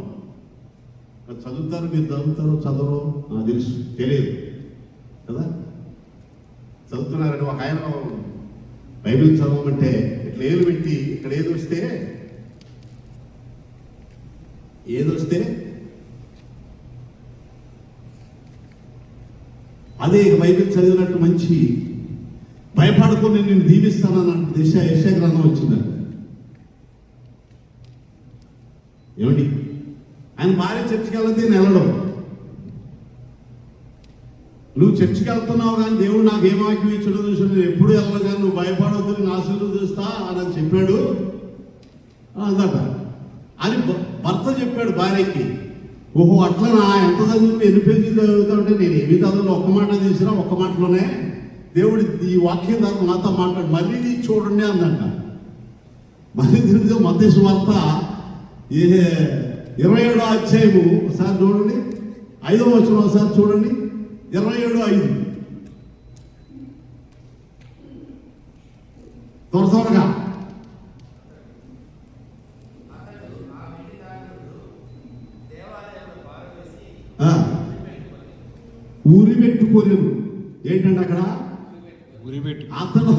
చదువుతారు, మీరు చదువుతారో చదవరో నాకు తెలుసు, తెలియదు కదా. చదువుతున్నారంటే ఒక ఆయన బైబిల్ చదవమంటే ఇట్లా ఏలు పెట్టి ఇక్కడ ఏదొస్తే అదే బైబిల్ చదివినట్టు మంచి భయపడుకొని నేను దీవిస్తానన్నట్టు యెషయా గ్రంథం వచ్చిందంట. ఏమండి, ఆయన భార్య చర్చికి వెళ్తే నేను వెళ్ళడం, నువ్వు చర్చికి వెళ్తున్నావు కానీ దేవుడు నాకు ఏం వాక్యం ఇచ్చడం చూసి నేను ఎప్పుడు వెళ్ళను కానీ నువ్వు భయపడవద్దు, నేను ఆశీర్వదిస్తా అని చెప్పాడు అందట అని భర్త చెప్పాడు భార్యకి. ఓహో అట్లనా, ఎంత చదువు ఎన్ని పేజీలు చదువుతా ఉంటే నేను ఏమి చదువులో ఒక్క మాట తీసినా ఒక్క మాటలోనే దేవుడు ఈ వాక్యం దాకా నాతో మాట్లాడు మళ్ళీ నీ చూడండి అందంట. మళ్ళీ తిరిగి మత్తయి సువార్త 27వ అధ్యాయము ఒకసారి చూడండి, 5వ వచనం ఒకసారి చూడండి. 27:5 త్వరగా ఊరి పెట్టుకోలేము. ఏంటంటే అక్కడ అతను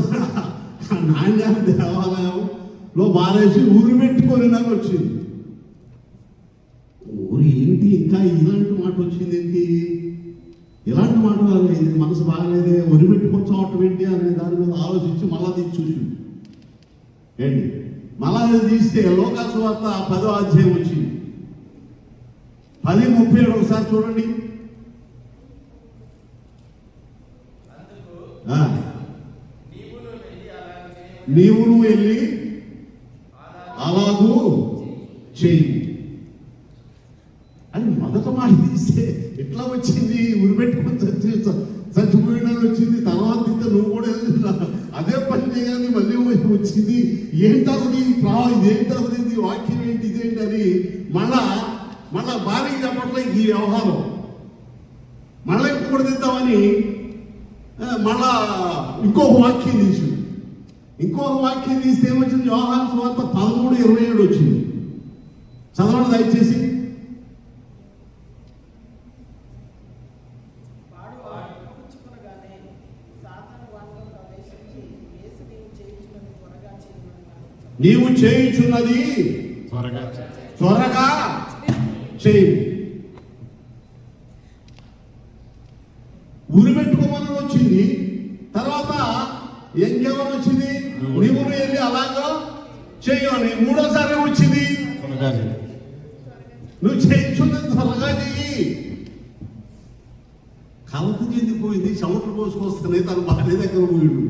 నాణ్య దేవాలయంలో బారేసి ఊరి పెట్టుకోలేనాక వచ్చింది. ఊరి ఏంటి ఇంకా ఇలాంటి మాట వచ్చింది ఏంటి, ఇలాంటి మాట ఇది మనసు బాగలేదే, ఒరి పెట్టుకొచ్చావటం ఏంటి అనే దాని మీద ఆలోచించి మళ్ళా తీసి చూసి ఏంటి మళ్ళా తీస్తే లోకాసు వార్త 10వ అధ్యాయం వచ్చింది. 10:37 ఒకసారి చూడండి. నీవును వెళ్ళి అలాగూ చెయ్యి అని మొదట మాట తీస్తే ఎట్లా వచ్చింది, ఉరిపెట్టుకొని చచ్చిపోయినా వచ్చింది. తర్వాత తీస్తే నువ్వు కూడా అదే పని చేయాలి మళ్ళీ వచ్చింది. ఏంటది ఇదేంటది ఇది వాక్యం ఏంటి ఇదేంటి అని మళ్ళా భార్యకి చెప్పట్లే ఈ వ్యవహారం. మళ్ళీ ఇంకొకటి తీద్దామని మళ్ళా ఇంకొక వాక్యం తీస్తే ఏమొచ్చింది, యోహాను సువార్త 13:27 వచ్చింది. చదవండి దయచేసి. నీవు చేయుచున్నది త్వరగా చేయి. ఉరి పెట్టుకోమని వచ్చింది. తర్వాత ఇంకేమని వచ్చింది, నీవు వెళ్ళి అలాగా చెయ్యి అని. మూడోసారి వచ్చింది, నువ్వు చేయించున్నది త్వరగా చెయ్యి. కలత చెందిపోయింది, చెమటలు పోసుకొస్తున్నాయి. తన భార్య దగ్గర పోయాడు.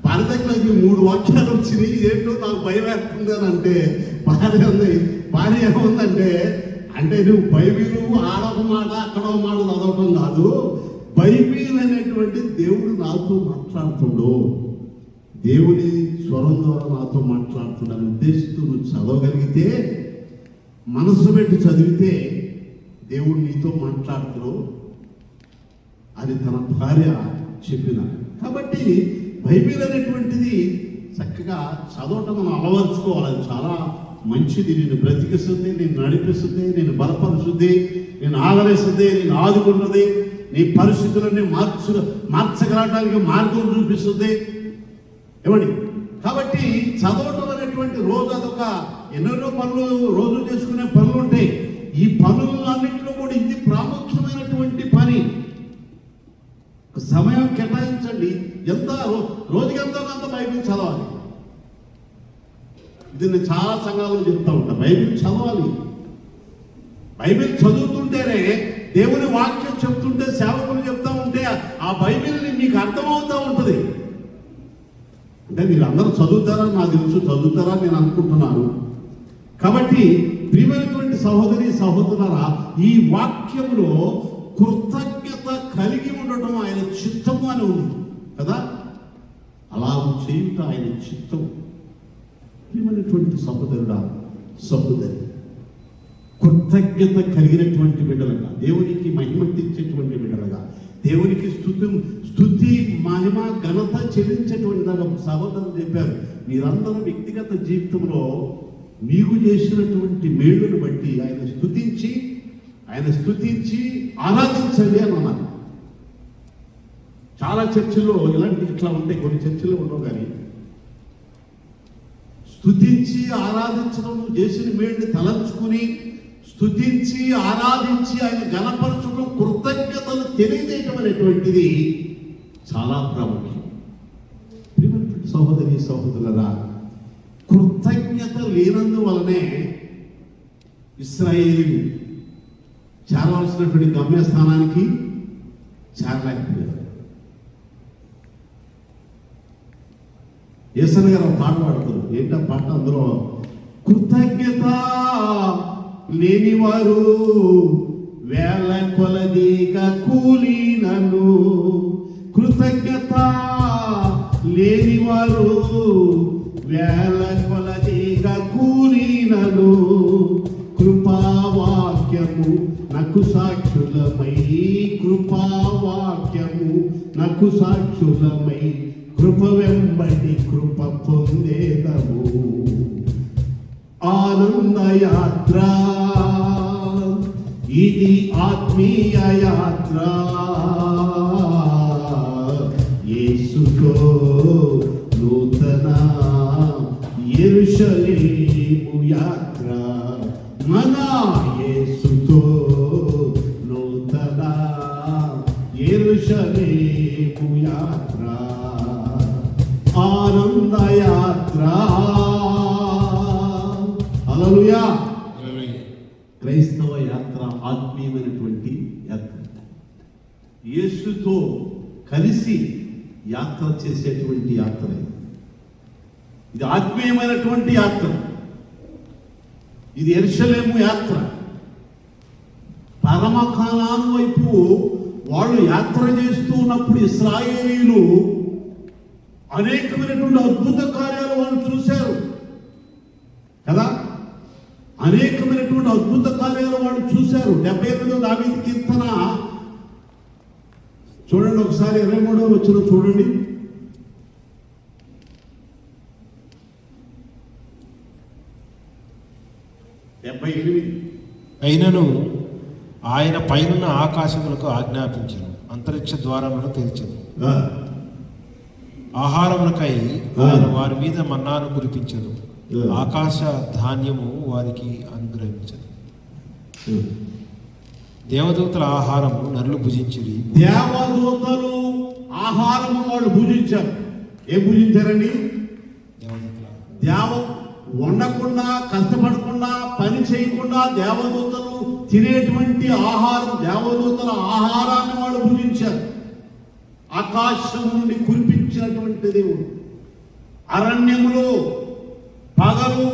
భార్య దగ్గర 3 వాక్యాలు వచ్చినాయి. ఏంటో నాకు భయం వేస్తుంది అని అంటే భార్య ఏముందంటే, అంటే నువ్వు బైబిల్ ఆడొక మాట అక్కడో మాట చదవటం కాదు, బైబిల్ అనేటువంటి దేవుడు నాతో మాట్లాడుతుండు, దేవుని స్వరం ద్వారా నాతో మాట్లాడుతున్నాను ఉద్దేశిస్తూ నువ్వు చదవగలిగితే, మనసు పెట్టి చదివితే దేవుడు నీతో మాట్లాడుతున్నావు అని తన భార్య చెప్పిన. కాబట్టి బైబిల్ అనేటువంటిది చక్కగా చదవటం మనం అలవర్చుకోవాలి. అది చాలా మంచిది. నేను బ్రతికిస్తుంది, నేను నడిపిస్తుంది, నేను బలపరుస్తుంది, నేను ఆదరిస్తుంది, నేను ఆదుకుంటుంది, నీ పరిస్థితులన్నీ మార్చగలడానికి మార్గం చూపిస్తుంది. ఏమండి, కాబట్టి చదవటం అనేటువంటి రోజు అదొక ఎన్నెన్నో పనులు రోజు చేసుకునే పనులు ఉంటాయి. ఈ పనులన్నింటిలో కూడా ఇది ప్రాముఖ్యమైనటువంటి పని. సమయం కేటాయించండి. రోజుకి ఎంతో కొంత బైబిల్ చదవాలి. ఇది నేను చాలా సంఘాల్లో చెప్తా ఉంటా, బైబిల్ చదవాలి. బైబిల్ చదువుతుంటేనే, దేవుని వాక్యం చెప్తుంటే, సేవకులు చెప్తా ఉంటే ఆ బైబిల్ని మీకు అర్థమవుతూ ఉంటుంది. అంటే మీరు అందరూ చదువుతారని నాకు తెలుసు, చదువుతారని నేను అనుకుంటున్నాను. కాబట్టి ప్రియమైనటువంటి సహోదరి సహోదరులారా, ఈ వాక్యంలో కృతజ్ఞత కలిగి ఉండటం ఆయన చిత్తము అని ఉంది కదా. అలా చేయుట ఆయన చిత్తం. ప్రియమైనటువంటి సహోదరుడా సహోదరి, కృతజ్ఞత కలిగినటువంటి బిడ్డలుగా, దేవునికి మహిమ తెచ్చేటువంటి బిడ్డలుగా, దేవునికి స్తుతి మహిమ ఘనత చెల్లించేటువంటి సహోదరులు చెప్పారు. మీరందరూ వ్యక్తిగత జీవితంలో మీకు చేసినటువంటి మేలును బట్టి ఆయన స్తుతించి ఆరాధించండి అని అన్నారు. చాలా చర్చిల్లో ఇట్లా ఉంటాయి, కొన్ని చర్చిల్లో ఉండవు. కానీ స్తుతించి ఆరాధించడం, చేసిన మేలుని తలంచుకుని స్తుతించి ఆరాధించి ఆయన ఘనపరచడం, కృతజ్ఞతలు తెలియజేయటం అనేటువంటిది చాలా ప్రాముఖ్యం. సహోదరి సహోదరులరా, కృతజ్ఞత లేనందువలనే ఇశ్రాయేలు చేరవలసినటువంటి గమ్యస్థానానికి చేరలేకపోయారు. యేసయ్య గారు పాట పాడుతారు. ఏంటో పాట? అందులో కృతజ్ఞత లేనివారు వేల కొలదిగా కూలినను, కృతజ్ఞత లేనివారు వేల కొలదిగా కూలినను, కృపావాక్యము నాకు సాక్షులమై, కృపావాక్యము నాకు సాక్షులమై, కృప వెంబడి కృప పొందేదము. ఆనందయాత్ర ఇది, ఆత్మీయ యాత్ర, యేసుతో నూతన యెరూషలేము యాత్ర, మన యేసుతో నూతన యెరూషలేము యాత్ర, ఆనందయాత్ర. హల్లెలూయా. క్రైస్తవ యాత్ర ఆత్మీయమైనటువంటి యాత్ర. యేసుతో కలిసి యాత్ర చేసేటువంటి యాత్ర. ఇది ఆత్మీయమైనటువంటి యాత్ర. ఇది యెరూషలేము యాత్ర. పరమకాలాను వైపు వాళ్ళు యాత్ర చేస్తూ ఉన్నప్పుడు ఇశ్రాయేలీయులు అనేకమైనటువంటి అద్భుత కార్యాలు వాళ్ళు చూశారు కదా. అనేకమైనటువంటి అద్భుత కార్యాలు వాళ్ళు చూశారు. 78వ దావీదు కీర్తన చూడండి ఒకసారి, 23వ వచనం చూడండి. అయినను ఆయన పైనున్న ఆకాశములకు ఆజ్ఞాపించను, అంతరిక్ష ద్వారములను తెరిచెను. ఆహారములకై ఆయన వారి మీద మన్నాను కురిపించను, ఆకాశ ధాన్యము వారికి అనుగ్రహించను. దేవదూతల ఆహారము నరులు భుజించిరి. దేవదూతలు ఆహారము వాళ్ళు భుజించారు. ఏం భుజించారండి? వండకుండా, కష్టపడకుండా, పని చేయకుండా దేవదూతలు తినేటువంటి ఆహారం, దేవదూతల ఆహారాన్ని వాళ్ళు భుజించారు. ఆకాశం నుండి కురిపించినటువంటి దేవుడు. అరణ్యములో పగలు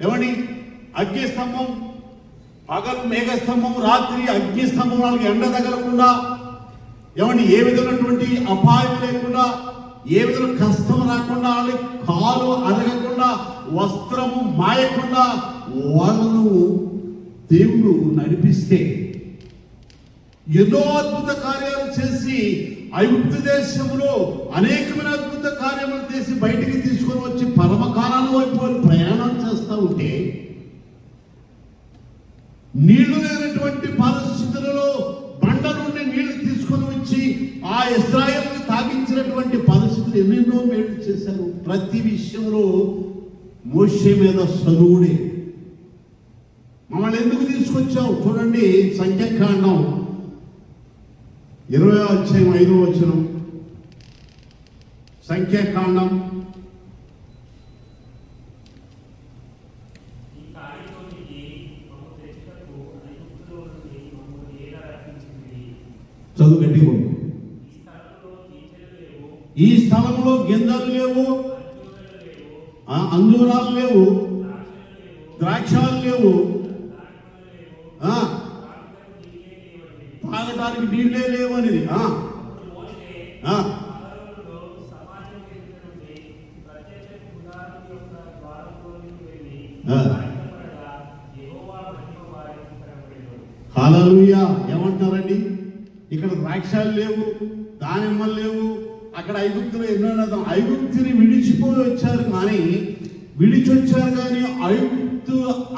ఏమని అగ్నిస్తంభం, పగలు మేఘస్తంభం, రాత్రి అగ్నిస్తంభం, వాళ్ళకి ఎండ తగలకుండా, ఏమని ఏ విధమైనటువంటి అపాయం లేకుండా, ఏ విధంగా కష్టం రాకుండా, వాళ్ళకి కాలు అరగకుండా, వస్త్రము మాయకుండా వాళ్ళను దేవుడు నడిపిస్తే, ఎన్నో అద్భుత కార్యాలు చేసి ఐగుప్తు దేశంలో అనేకమైన అద్భుత కార్యములు చేసి బయటికి తీసుకొని వచ్చి పరమకాలాల వైపు వాళ్ళు ప్రయాణం చేస్తూ ఉంటే, నీళ్లు లేనటువంటి పరిస్థితులలో బండ నుండి నీళ్లు తీసుకొని వచ్చి ఆ ఇశ్రాయేలుని తాగించినటువంటి పరిస్థితులు ఎన్నెన్నో మేలు చేశారు. ప్రతి విషయంలో మోషే మీద సనువుడే. మమ్మల్ని ఎందుకు తీసుకొచ్చావు? చూడండి, సంఖ్యాకాండం 20వ అధ్యాయం 5వ వచనం. సంఖ్యాకాండం చదువు గట్టిగా. ఈ స్థలంలో గింజలు లేవు, అంజూరాలు లేవు, ద్రాక్షాలు లేవు, తాగడానికి నీళ్ళే లేవు అనేది. హల్లెలూయా. ఏమంటారండి, ఇక్కడ ద్రాక్షాలు లేవు, దానిమ్మలు లేవు, అక్కడ ఐగుప్తులో ఎన్నో ఐగుప్తుని విడిచిపోయి వచ్చారు, కానీ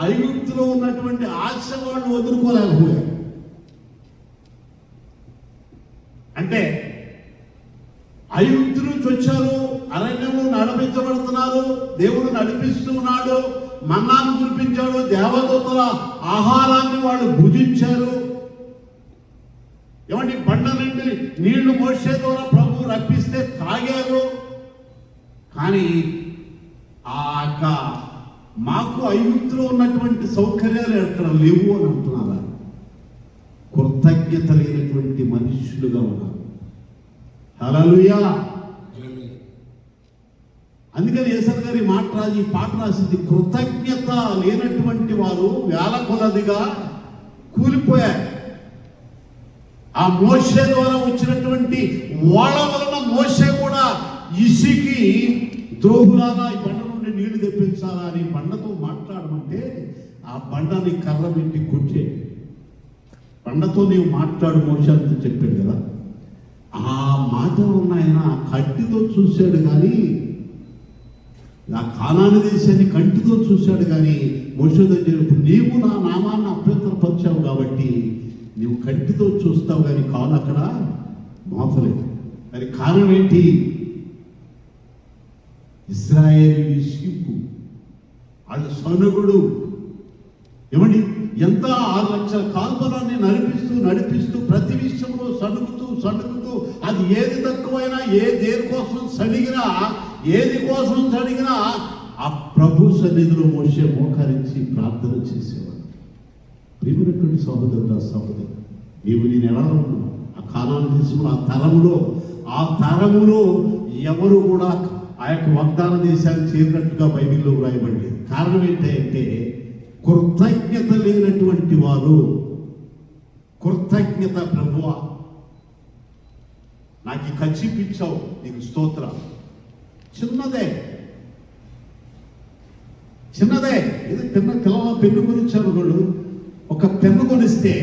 ఐగుప్తులో ఉన్నటువంటి ఆశ వాళ్ళు వదులుకోలేకపోయారు. అంటే ఐగుప్తు నుంచి వచ్చారు, అరణ్యంలో నడిపించబడుతున్నారు, దేవుడు నడిపిస్తూ ఉన్నాడు, మన్నాను కురిపించాడు, దేవదూతల ఆహారాన్ని వాళ్ళు భుజించారు. ఏమంటే బండ నుండి నీళ్లు మోసే ద్వారా ప్రభు రప్పిస్తే తాగారు. కానీ మాకు ఐగుప్తులో ఉన్నటువంటి సౌకర్యాలు ఎక్కడ లేవు అని అంటున్నారా? కృతజ్ఞత లేనటువంటి మనుషులుగా ఉన్నారు. హల్లెలూయా. అందుకని యేసయ్య గారి ఈ పాట రాసింది, కృతజ్ఞత లేనటువంటి వారు వేల కొలదిగా కూలిపోయారు. ఆ మోషే ద్వారా వచ్చినటువంటి వాళ్ళ వలన మోషే కూడా ఇసికి ద్రోహులాగా ఈ బండ నుండి నీళ్లు తెప్పించాలా అని బండతో మాట్లాడమంటే ఆ బండని కర్ర పెట్టి కొట్టే, బండతో నీవు మాట్లాడు మోషే అంత చెప్పాడు కదా. ఆ మాటలు ఉన్నాయన కట్టితో చూశాడు, కానీ ఆ కానాను దేశాన్ని కంటితో చూశాడు, కానీ మోషే దగ్గర నీవు నా నామాన్ని అభ్యంతరపరిచావు కాబట్టి నీవు కంటితో చూస్తావు, కానీ కాను అక్కడ మోతలేదు. మరి కారణం ఏంటి? ఇశ్రాయేలు విసిగింపు, వాళ్ళ సనుగుడు. ఏమండి, ఎంత 6 లక్షల కాల్పనాన్ని నడిపిస్తూ ప్రతి విషయంలో సణుగుతూ అది ఏది తక్కువైనా ఏది కోసం సణిగినా ఆ ప్రభు సన్నిధిలో మోషే మోకరించి ప్రార్థన చేసేవాడు. ప్రియమైనటువంటి సహోదరుడు, నీవు నేను ఎలా ఉన్నావు? ఆ కానాను దేశంలో ఆ తరములో ఎవరు కూడా ఆ యొక్క వాగ్దాన దేశాన్ని చేరినట్టుగా బైబిల్లో వ్రాయబడింది. కారణం ఏంటంటే కృతజ్ఞత లేనటువంటి వారు. కృతజ్ఞత, ప్రభువా నాకు కచ్చిపించావు, నీకు స్తోత్రం. చిన్నదే ఇది పెన్ను కొనిచ్చారు వాళ్ళు. ఒక పెన్ను కొనిస్తే,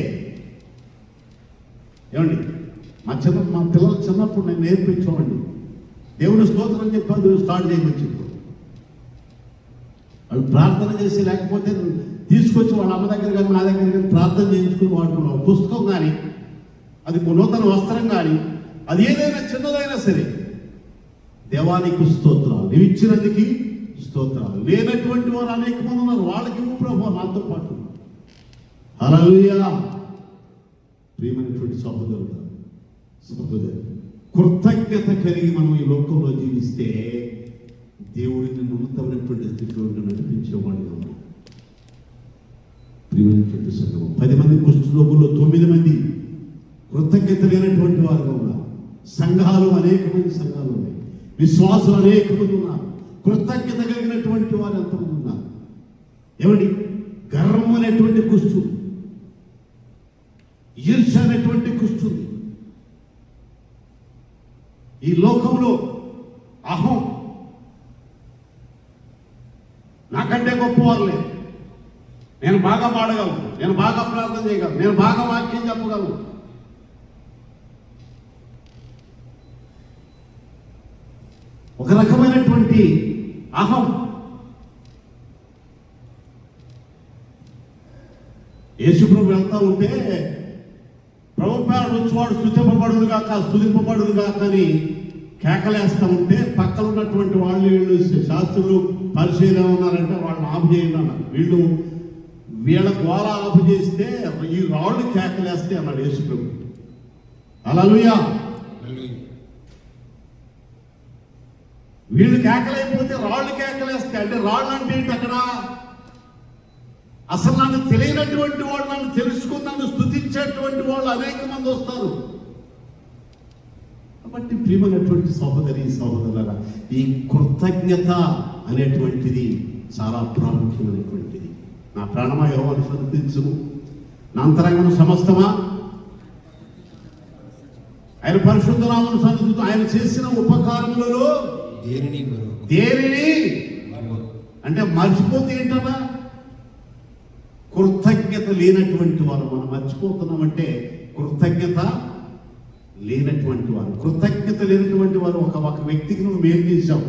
ఏమండి, మా పిల్లలు చిన్నప్పుడు నేను నేర్పించామండి, దేవుని స్తోత్రం చెప్పాను స్టార్ట్ చేయమని చెప్పు. వాళ్ళు ప్రార్థన చేసి, లేకపోతే తీసుకొచ్చి వాళ్ళ అమ్మ దగ్గర కానీ నా దగ్గర కానీ ప్రార్థన చేయించుకుని వాడుకున్నాం. పుస్తకం కానీ, అది నూతన వస్త్రం కానీ, అది ఏదైనా చిన్నదైనా సరే, దేవానికి స్తోత్రాలు, నీవు ఇచ్చినందుకు స్తోత్రాలు. లేనటువంటి వారు అనేక మంది ఉన్నారు, వాళ్ళకి ప్రభు నాతో పాటు. హల్లెలూయా. ప్రియమైనటువంటి సహోదరుడు, కృతజ్ఞత కలిగి మనం ఈ లోకంలో జీవిస్తే దేవుడిని ఉన్నతమైనటువంటి స్థితిలో నడిపించేవాడిగా ఉన్నాం. ప్రియమైనటువంటి సంఘం, 10 మంది కుష్ఠరోగుల్లో 9 మంది కృతజ్ఞత లేనటువంటి వారుగా ఉన్నారు. సంఘాలు అనేక మంది సంఘాలు ఉన్నాయి, విశ్వాసులు అనేక మంది ఉన్నారు. కృతజ్ఞత కలిగినటువంటి వారు ఎంతమంది ఉన్నారు? ఏమండి, గర్వం అనేటువంటి కుష్ఠు, ఈర్ష అనేటువంటి కుష్ఠుంది. ఈ లోకంలో అహం, నాకంటే గొప్పవారులే, నేను బాగా పాడగలను, నేను బాగా ప్రార్థన చేయగలను, నేను బాగా వాక్యం చెప్పగలను. ఒక రకమైనటువంటి అహం. యేసుప్రభు వెళ్తా ఉంటే, ప్రభు పేరు వచ్చేవాడు స్తుతింపబడును గాక అని కేకలేస్తా ఉంటే, పక్కన ఉన్నటువంటి వీళ్ళు శాస్త్రులు పరిశీలన ఉన్నారంటే వాళ్ళని ఆపు చేయండి అన్నారు. వీళ్ళ ద్వారా ఆపు చేస్తే ఈ రాళ్ళు కేకలేస్తే అన్నాడు యేసుప్రభు. హల్లెలూయా. వీళ్ళు కేకలైపోతే రాళ్ళు కేకలేస్తే, అంటే రాళ్ళు అంటే ఏంటి? అక్కడ అసలు నన్ను తెలియనటువంటి వాళ్ళు, నన్ను తెలుసుకుని నన్ను స్తుతించేటువంటి వాళ్ళు అనేక మంది వస్తారు. కాబట్టి ప్రియమైనటువంటి సహోదరులారా, ఈ కృతజ్ఞత అనేటువంటిది చాలా ప్రాముఖ్యమైనటువంటిది. నా ప్రాణమా యెహోవాను స్తుతించుము, నా అంతరంగము సమస్తమా ఆయన పరిశుద్ధ నామమును స్తుతించుము. ఆయన చేసిన ఉపకారములలో దేనిని అంటే మర్చిపోతే ఏంటన్నా? కృతజ్ఞత లేనటువంటి వారు. మనం మర్చిపోతున్నామంటే కృతజ్ఞత లేనటువంటి వారు. కృతజ్ఞత లేనటువంటి వారు. ఒక వ్యక్తికి నువ్వు మేలు చేసావు,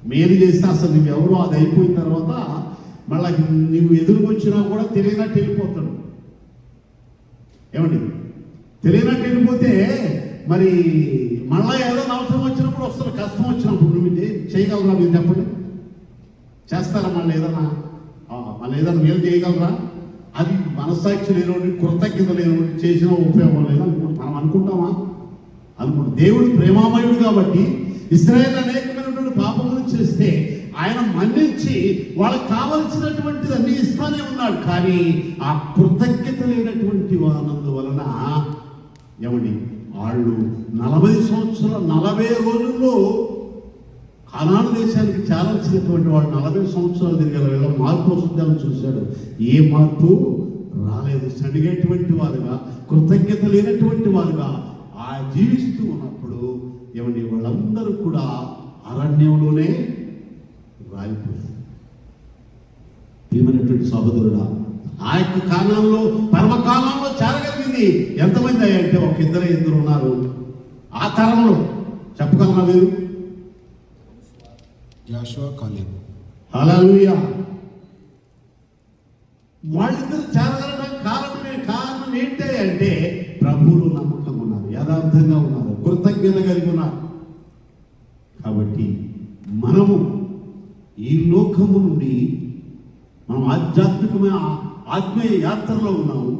మేలు చేస్తే అసలు నువ్వెవరో అది అయిపోయిన తర్వాత మళ్ళీ నువ్వు ఎదురుకొచ్చినా కూడా తెలియనట్టు వెళ్ళిపోతాడు. ఏమండి, తెలియనట్టు వెళ్ళిపోతే మరి మళ్ళీ ఏదైనా అవసరం వచ్చినప్పుడు వస్తారు, కష్టం వచ్చినప్పుడు నువ్వు చేయగలరా? మీరు చెప్పండి, చేస్తారా? మళ్ళీ ఏదైనా మేలు చేయగలరా? అది మనస్సాక్షి లేనివాడి, కృతజ్ఞత లేనివాడి చేసిన ఉపయోగం లేదు మనం అనుకుంటామా? అనుకుంటాం. దేవుడు ప్రేమామయుడు కాబట్టి ఇశ్రాయేలు అనేకమైనటువంటి పాపములు చేస్తే ఆయన మన్నించి వాళ్ళకి కావలసినటువంటిది అన్ని ఇస్తానే ఉన్నాడు. కానీ ఆ కృతజ్ఞత లేనటువంటి వానందువలన ఏమండి, వాళ్ళు 40 సంవత్సరాలు 40 రోజుల్లో కనాను దేశానికి చేరాల్సినటువంటి వాళ్ళు 40 సంవత్సరాలు తిరిగారు. వీళ్ళ మార్పు వస్తుందని చూశాడు, ఏ మార్పు రాలేదు. సడిగేటువంటి వారుగా, కృతజ్ఞత లేనటువంటి వారుగా ఆ జీవిస్తూ ఉన్నప్పుడు ఏమండి, వాళ్ళందరూ కూడా అరణ్యంలోనే రాలిపోయారు. ప్రియమైనటువంటి సహోదరుడా, ఆ యొక్క కాలంలో పర్వకాలంలో చేరగలిగింది ఎంతమంది అయ్యంటే ఒక ఇద్దరు ఉన్నారు. ఆ తరంలో చెప్పగలరా మీరు? యోషువ, కాలేబు. హల్లెలూయా. వాళ్ళిద్దరు చేరగలడానికి కారణం ఏంటి అంటే ప్రభువులో నమ్మకం ఉన్నారు, యథార్థంగా ఉన్నారు, కృతజ్ఞత కలిగి ఉన్నారు. కాబట్టి మనము ఈ లోకము నుండి మనం ఆధ్యాత్మికమైన ఆత్మీయ యాత్రలో ఉన్నాము.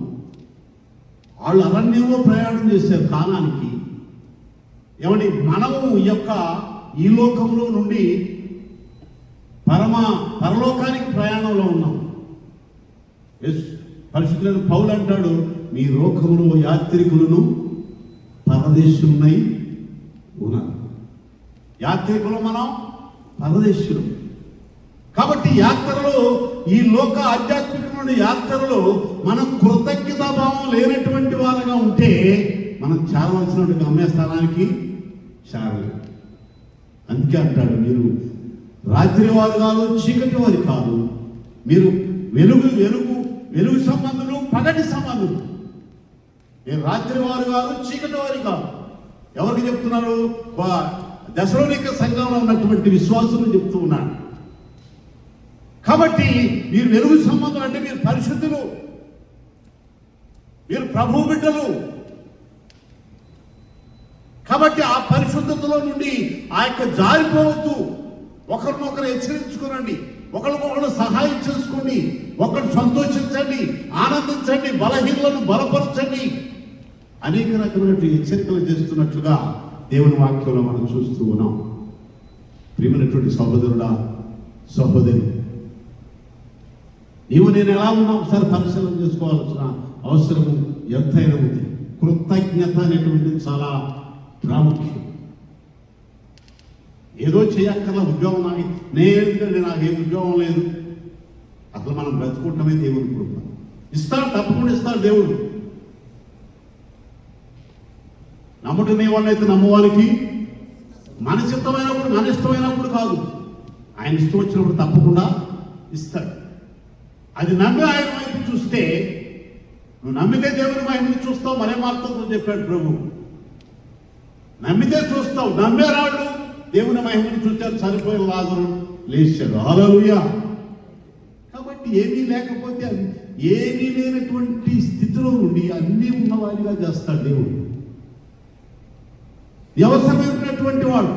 వాళ్ళు అరణ్యంలో ప్రయాణం చేశారు కానానికి. ఏమండి, మనము ఈ లోకంలో నుండి పరలోకానికి ప్రయాణంలో ఉన్నాం. పరిశుద్ధులైన పౌలు అంటాడు, మీ లోకంలో యాత్రికులను పరదేశులై ఉన్నారు. యాత్రికులు మనం పరదేశులు. కాబట్టి యాత్రలో, ఈ లోక ఆధ్యాత్మికమైన యాత్రలో మనం కృతజ్ఞతా భావం లేనటువంటి వారుగా ఉంటే మనం చేరవలసినటువంటి గమ్యస్థానానికి చేరలేము. అందుకే అంటాడు, మీరు రాత్రి వారు కాదు, చీకటి వారు కాదు, మీరు వెలుగు సంబంధులు, పగటి సంబంధులు. మీరు రాత్రి వారు కాదు, చీకటి వారు కాదు. ఎవరికి చెప్తున్నారు? దశలోనిక సంఘంలో ఉన్నటువంటి విశ్వాసులు చెప్తూ ఉన్నాడు. కాబట్టి మీరు వెలుగు సంబంధం అంటే మీరు పరిశుద్ధులు, మీరు ప్రభు బిడ్డలు. కాబట్టి ఆ పరిశుద్ధతలో నుండి ఆ యొక్క జారిపోవద్దు. ఒకరినొకరు హెచ్చరించుకోనండి, ఒకరికొకరు సహాయం చేసుకోండి, ఒకరు సంతోషించండి, ఆనందించండి, బలహీనలను బలపరచండి. అనేక రకమైన హెచ్చరికలు చేస్తున్నట్లుగా దేవుని వాక్యంలో మనం చూస్తూ ఉన్నాం. ప్రియమైనటువంటి సహోదరుడా, సహోదరి, నీవు నేను ఎలా ఉన్నా ఒకసారి పరిశీలన చేసుకోవాల్సిన అవసరము ఎంతైనా ఉంది. కృతజ్ఞత అనేటువంటిది చాలా ప్రాముఖ్యం. ఏదో చేయక్కర్లా, ఉద్యోగం నాకేం ఉద్యోగం లేదు, అసలు మనం బ్రతుకుంటమే దేవుని కృప. ఇస్తాడు, తప్పకుండా ఇస్తాడు దేవుడు. నమ్మటం నీ వాళ్ళైతే నమ్మవానికి మన ఇష్టమైనప్పుడు కాదు, ఆయన ఇష్టం వచ్చినప్పుడు తప్పకుండా ఇస్తాడు. అది నమ్మి ఆయన వైపు చూస్తే, నువ్వు నమ్మితే దేవుని మహిమని చూస్తావు, మరే మారుతుందని చెప్పాడు ప్రభు. నమ్మితే చూస్తావు. నమ్మే రాళ్ళు దేవుని మహిమని చూశారు, చనిపోయిన లాజరు లేచాడు. హల్లెలూయా. కాబట్టి ఏమీ లేకపోతే, ఏమీ లేనటువంటి స్థితిలో నుండి అన్నీ ఉన్నవారిగా చేస్తాడు దేవుడు. అవసరమైనటువంటి వాడు.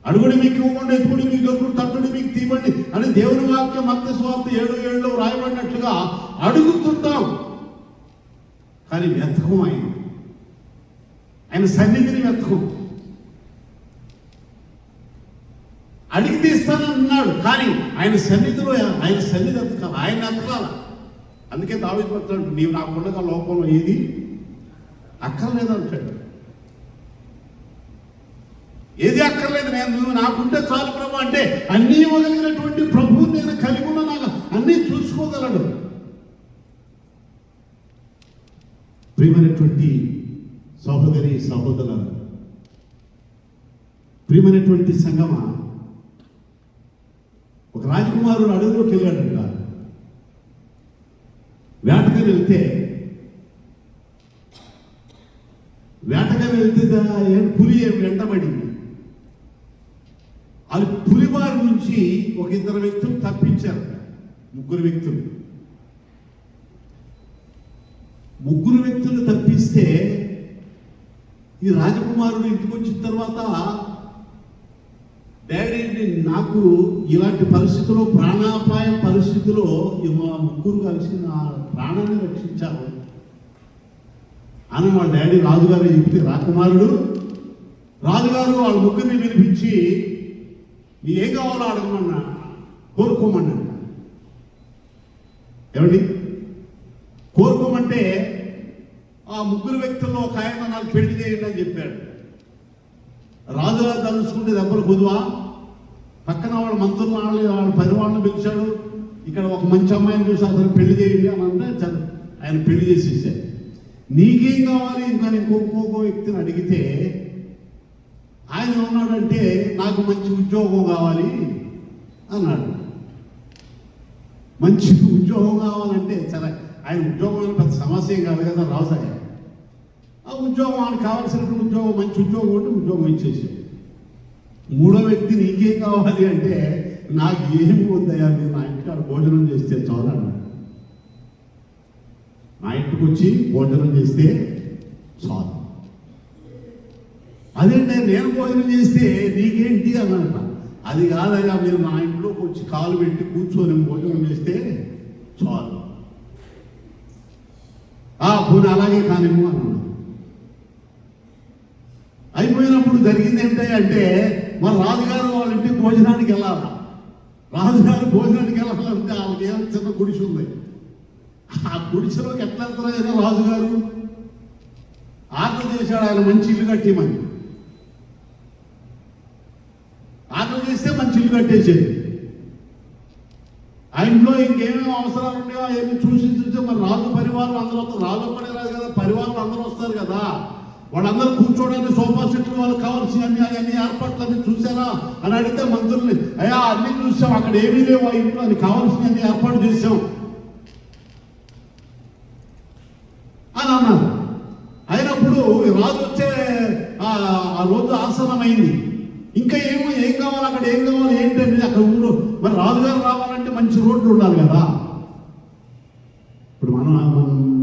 అడుగుడి మీకు ఇవ్వండి, ఎత్తుకుడి మీకు దొరుకుడు, తట్టుడి మీకు తీవండి అని దేవుని వాక్యం మత్తయి సువార్త 7:7లో రాయబడినట్లుగా అడుగుతుంటాం. కానీ వెతకం ఆయన సన్నిధిని వెతకం. అడిగితే ఇస్తానన్నాడు, కానీ ఆయన సన్నిధిలో ఆయన సన్నిధి ఎతకాలి, ఆయన ఎతకాల. అందుకే దావీదు భక్తుడు, నీవు నాకుండగా లోకంలో ఏది అక్కర్లేదంటాడు. ఏది అక్కర్లేదు, నువ్వు నాకుంటే చాలు ప్రభు అంటే అన్నీ ఇవ్వగలిగినటువంటి ప్రభువు నేను కలిగి ఉన్నా, నాకు అన్నీ చూసుకోగలడు. ప్రియమైనటువంటి సహోదరి సహోదరులు, ప్రియమైనటువంటి సంగమా, ఒక రాజకుమారుడు అడవిలోకి వెళ్ళాడంట. వేటకని వెళ్తే పులి వెంటబడింది. అది పులిబారి నుంచి ఒక ఇద్దరు వ్యక్తులు తప్పించారు. ముగ్గురు వ్యక్తులు తప్పిస్తే ఈ రాజకుమారుడు ఇంటికి వచ్చిన తర్వాత, డాడీ నాకు ఇలాంటి పరిస్థితుల్లో, ప్రాణాపాయ పరిస్థితిలో మా ముగ్గురు కలిసి నా ప్రాణాన్ని రక్షించారు అని వాళ్ళ డాడీ రాజుగారు చెప్తే, రాజుగారు వాళ్ళ ముగ్గురిని వినిపించి నీ ఏం కావాలో అడగమన్నా, కోరుకోమన్నా. ఏమండి కోరుకోమంటే ఆ ముగ్గురు వ్యక్తుల్లో ఒక ఆయన నాకు పెళ్లి చేయండి అని చెప్పాడు. రాజుగారు తలుచుకుంటే దెబ్బలు కుదువా, పక్కన వాళ్ళ మంత్రులు వాళ్ళ పరివాళ్ళని పిలిచాడు. ఇక్కడ ఒక మంచి అమ్మాయిని చూసి అతను పెళ్లి చేయండి అని అంటే ఆయన పెళ్లి చేసేసాడు. నీకేం కావాలి ఇంకా ఇంకొక వ్యక్తిని అడిగితే ఆయన ఏమన్నాడంటే నాకు మంచి ఉద్యోగం కావాలి అన్నాడు. మంచి ఉద్యోగం కావాలంటే చాలా ఆయన ఉద్యోగం పెద్ద సమస్య ఏం కాదు కదా రాజు. ఆ ఉద్యోగం ఆయనకు కావాల్సినటువంటి ఉద్యోగం, మంచి ఉద్యోగం అంటే ఉద్యోగం ఇచ్చేసాడు. మూడో వ్యక్తి నీకేం కావాలి అంటే నాకు ఏమి వద్దయా, మీరు నా ఇంటికాడ భోజనం చేస్తే చాలు అన్నాడు. నా ఇంటికి వచ్చి భోజనం చేస్తే చాలు. అదేంటే నేను భోజనం చేస్తే నీకేంటి అన్నట. అది కాదయ్యా, మీరు నా ఇంట్లోకి వచ్చి కాలు పెట్టి కూర్చొని భోజనం చేస్తే చాలు. పోనీ అలాగే కానివ్వు అన్నాడు. అయిపోయినప్పుడు జరిగింది ఏంటంటే మరి రాజుగారు వాళ్ళ ఇంటికి భోజనానికి వెళ్ళాలా. రాజుగారు భోజనానికి వెళ్ళాలంటే వాళ్ళకి ఏమైనా చిన్న గుడిసె ఉంది. ఆ గుడిసెలోకి ఎట్లా వెళ్తారైనా రాజుగారు ఆర్డర్ చేశాడు, ఆయన మంచి ఇల్లు కట్టేయమని. ఆర్డర్ చేస్తే మంచి ఇల్లు కట్టేసేది. ఆ ఇంట్లో ఇంకేమేమి అవసరాలు ఉన్నాయో అవన్నీ చూసి మరి రాజు పరివారం అందరూ వస్తారు. రాజు ఒక్కడే రాదు కదా, పరివారం అందరూ వస్తారు కదా. వాళ్ళందరూ కూర్చోడానికి సోఫా సెట్లు, వాళ్ళకి కావాల్సిన అన్ని ఏర్పాట్లన్నీ చూసారా అని అడిగితే మంత్రుల్ని, అయ్యా అన్ని చూసాం, అక్కడ ఏమీ లేవు, ఆ ఇంట్లో అని కావాల్సిన అన్ని ఏర్పాటు చేసాం అని అన్నారు. అయినప్పుడు రాజు వచ్చే ఆ రోజు ఆసనమైంది. ఇంకా ఏం కావాలి, అక్కడ ఏం కావాలి ఏంటంటే అక్కడ ఊరు మరి రాజుగారు రావాలంటే మంచి రోడ్లు ఉండాలి కదా. ఇప్పుడు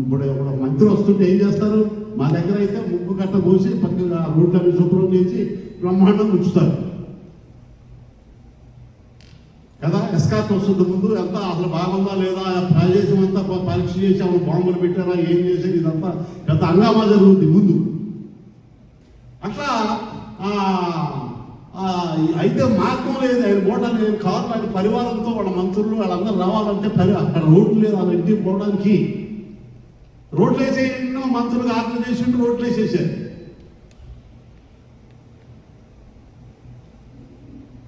ఇప్పుడు మంత్రి వస్తుంటే ఏం చేస్తారు, మా దగ్గర అయితే ముగ్గు కట్ట పోసి పక్కన రోడ్లన్నీ శుభ్రం చేసి బ్రహ్మాండం ఉంచుతారు కదా. ఎస్కాట్ వస్తుంది ముందు, ఎంత అసలు బాగుందా లేదా ప్రదేశం అంతా పరీక్ష చేసి అప్పుడు బాంబులు పెట్టారా ఏం చేసేది, ఇదంతా పెద్ద హంగామా జరుగుతుంది ముందు. అట్లా అయితే మార్గం లేదు. ఆయన పోవడానికి కారు ఆయన పరివారంతో వాళ్ళ మంత్రులు వాళ్ళందరూ రావాలంటే అక్కడ రోడ్లు లేదు వాళ్ళ ఇంటికి పోవడానికి. రోడ్లు వేసేయడం మంత్రులుగా ఆర్డర్ చేసి రోడ్లు వేసేసారు.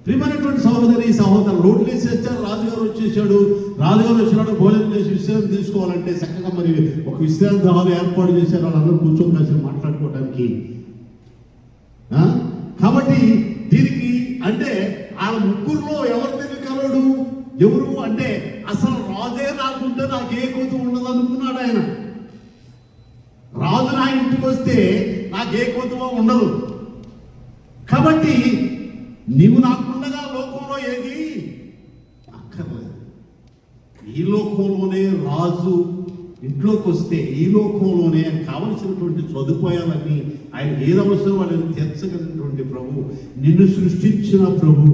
ప్రియమైనటువంటి సహోదరు రోడ్లు వేసేసారు. రాజుగారు వచ్చేసాడు. రాజుగారు వచ్చినాడు, భోజనం చేసి విశ్రాంతి తీసుకోవాలంటే చక్కగా మరి ఒక విశ్రాంతి హాల్ ఏర్పాటు చేశారు వాళ్ళందరూ కూర్చొని కలిసి మాట్లాడుకోవడానికి. కాబట్టి దీనికి అంటే ఆ ముగ్గురులో ఎవరు తెలియకలడు, ఎవరు అంటే అసలు రాజే నాకుంటే నాకు ఏ కొద్దు ఉండదు అనుకున్నాడు ఆయన. రాజు నా ఇంటికి వస్తే నాకు ఏ కొద్దువో ఉండదు. కాబట్టి నీవు నాకుండగా లోకంలో ఏది అక్కర్లేదు. ఈ లోకంలోనే రాజు ఇంట్లోకి వస్తే ఈ లోకంలోనే కావలసినటువంటి సదుపాయాలన్నీ ఆయన ఏది అవసరం వాళ్ళని తీర్చగలిగినటువంటి ప్రభు, నిన్ను సృష్టించిన ప్రభు.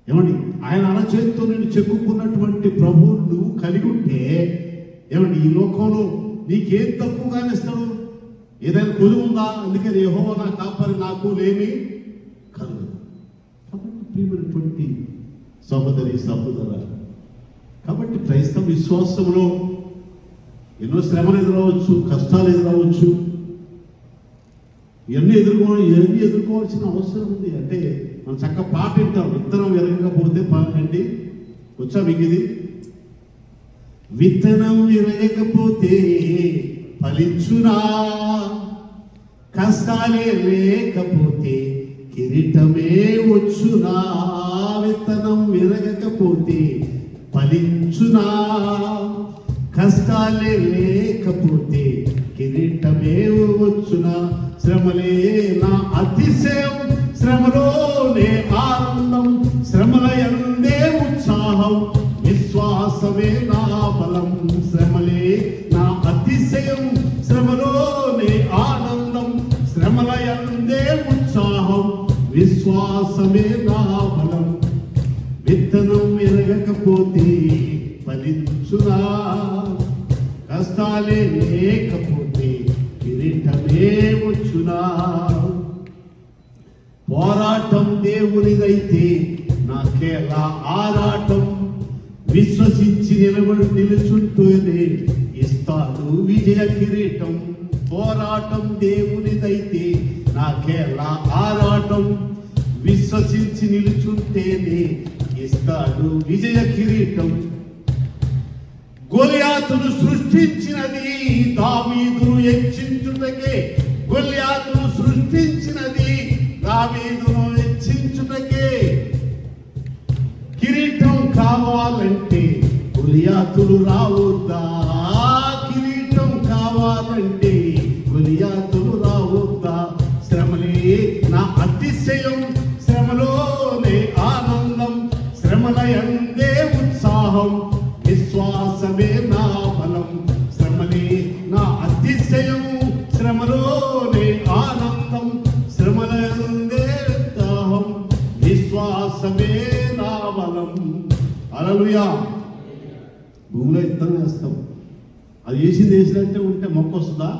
ఏమండి ఆయన అరచేతితో నిన్ను చెక్కుకున్నటువంటి ప్రభు నువ్వు కలిగి ఉంటే ఏమండి ఈ లోకంలో నీకేం తక్కువగానే ఇస్తాడు. ఏదైనా కొలువు ఉందా, అందుకని యెహోవా నా కాపరి నాకు లేమి కలుగు. కాబట్టి ప్రియమైనటువంటి సహోదర, కాబట్టి క్రైస్తవ విశ్వాసంలో ఎన్నో శ్రమలు ఎదురవచ్చు, కష్టాలు ఎదురవచ్చు, ఇవన్నీ ఎదుర్కోవాల్సిన అవసరం ఉంది. అంటే మనం చక్క పాట వింటాం, విత్తనం విరగకపోతే అండి వచ్చా మీకు ఇది, విత్తనం విరగకపోతే ఫలించునా, కష్టాలే లేకపోతే కిరీటమే వచ్చునా, విత్తనం విరగకపోతే ఫలించునా, కష్టాలే లేకపోతే కిరీటమే వచ్చునా, శ్రమలే నా అతిశయం, శ్రమలోనే ఆనందం, శ్రమల యందే ఉత్సాహం, విశ్వాసమే నా బలం. శ్రమలే నా అతిశయం, శ్రమలోనే ఆనందం, శ్రమల యందే ఉత్సాహం, విశ్వాసమే నా బలం. విత్తనం ఎరగకపోతే ఫలించునా, కష్టాలే లేకపోతే కిరీటమే వచ్చునా. పోరాటం దేవునిదైతే నాకేలా ఆరాటం, విశ్వసించి నిలుచుంటూనే ఇస్తాడు విజయ కిరీటం. పోరాటం దేవునిదైతే నాకేలా ఆరాటం, విశ్వసించి నిలుచుంటేనే ఇస్తాడు విజయ కిరీటం. గొలియాతును సృష్టించినది దావీదును హెచ్చించుటకే, గొలియాతును సృష్టించినది దావీదును హెచ్చించుటకే. కిరీటం కావాలంటే గొలియాతులు రావద్దా, కిరీటం కావాలంటే గొలియాతులు రావద్దా. శ్రమలే నా అతిశయం, శ్రమలోనే ఆనందం, శ్రమల యందే ఉత్సాహం, విశ్వాసమే నా బలం. శ్రమలే నా అతిశయం, శ్రమలోనే ఆనందం, శ్రమల యందే ఉత్సాహం, విశ్వాసమే నా బలం. హల్లెలూయా. భూమిలో విత్తనం వేస్తాం, అది వేసినట్టే ఉంటే మొక్క వస్తుందా?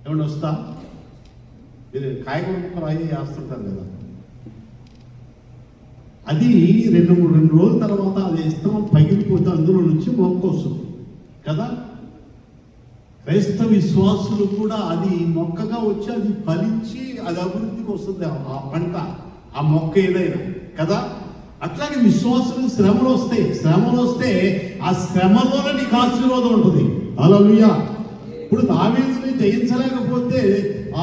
ఏమన్నా వస్తా? మీరు కాయగూర మొక్కలు అయ్యి వేస్తుంటారు కదా, అది రెండు రోజుల తర్వాత అది ఇష్టం పగిలిపోతే అందులో నుంచి మొక్క వస్తుంది కదా. క్రైస్తవ విశ్వాసులు కూడా అది మొక్కగా వచ్చి అది ఫలించి అది అభివృద్ధికి వస్తుంది ఆ పంట, ఆ మొక్క ఏదైనా కదా. అట్లాగే విశ్వాసులకు శ్రమలు వస్తే ఆ శ్రమలోనే నీకు ఆశీర్వాదం ఉంటుంది. హల్లెలూయా. ఇప్పుడు దావీదుని జయించలేకపోతే,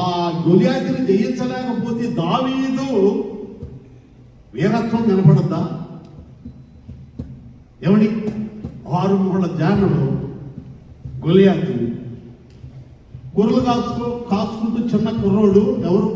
ఆ గొలియాతుని జయించలేకపోతే దావీదు వీరత్వం కనపడద్దా? ఎవడి 6 మూల జానుడు గొలియాతు, గొర్రెలు కాచుకుంటూ చిన్న కుర్రోడు ఎవరు?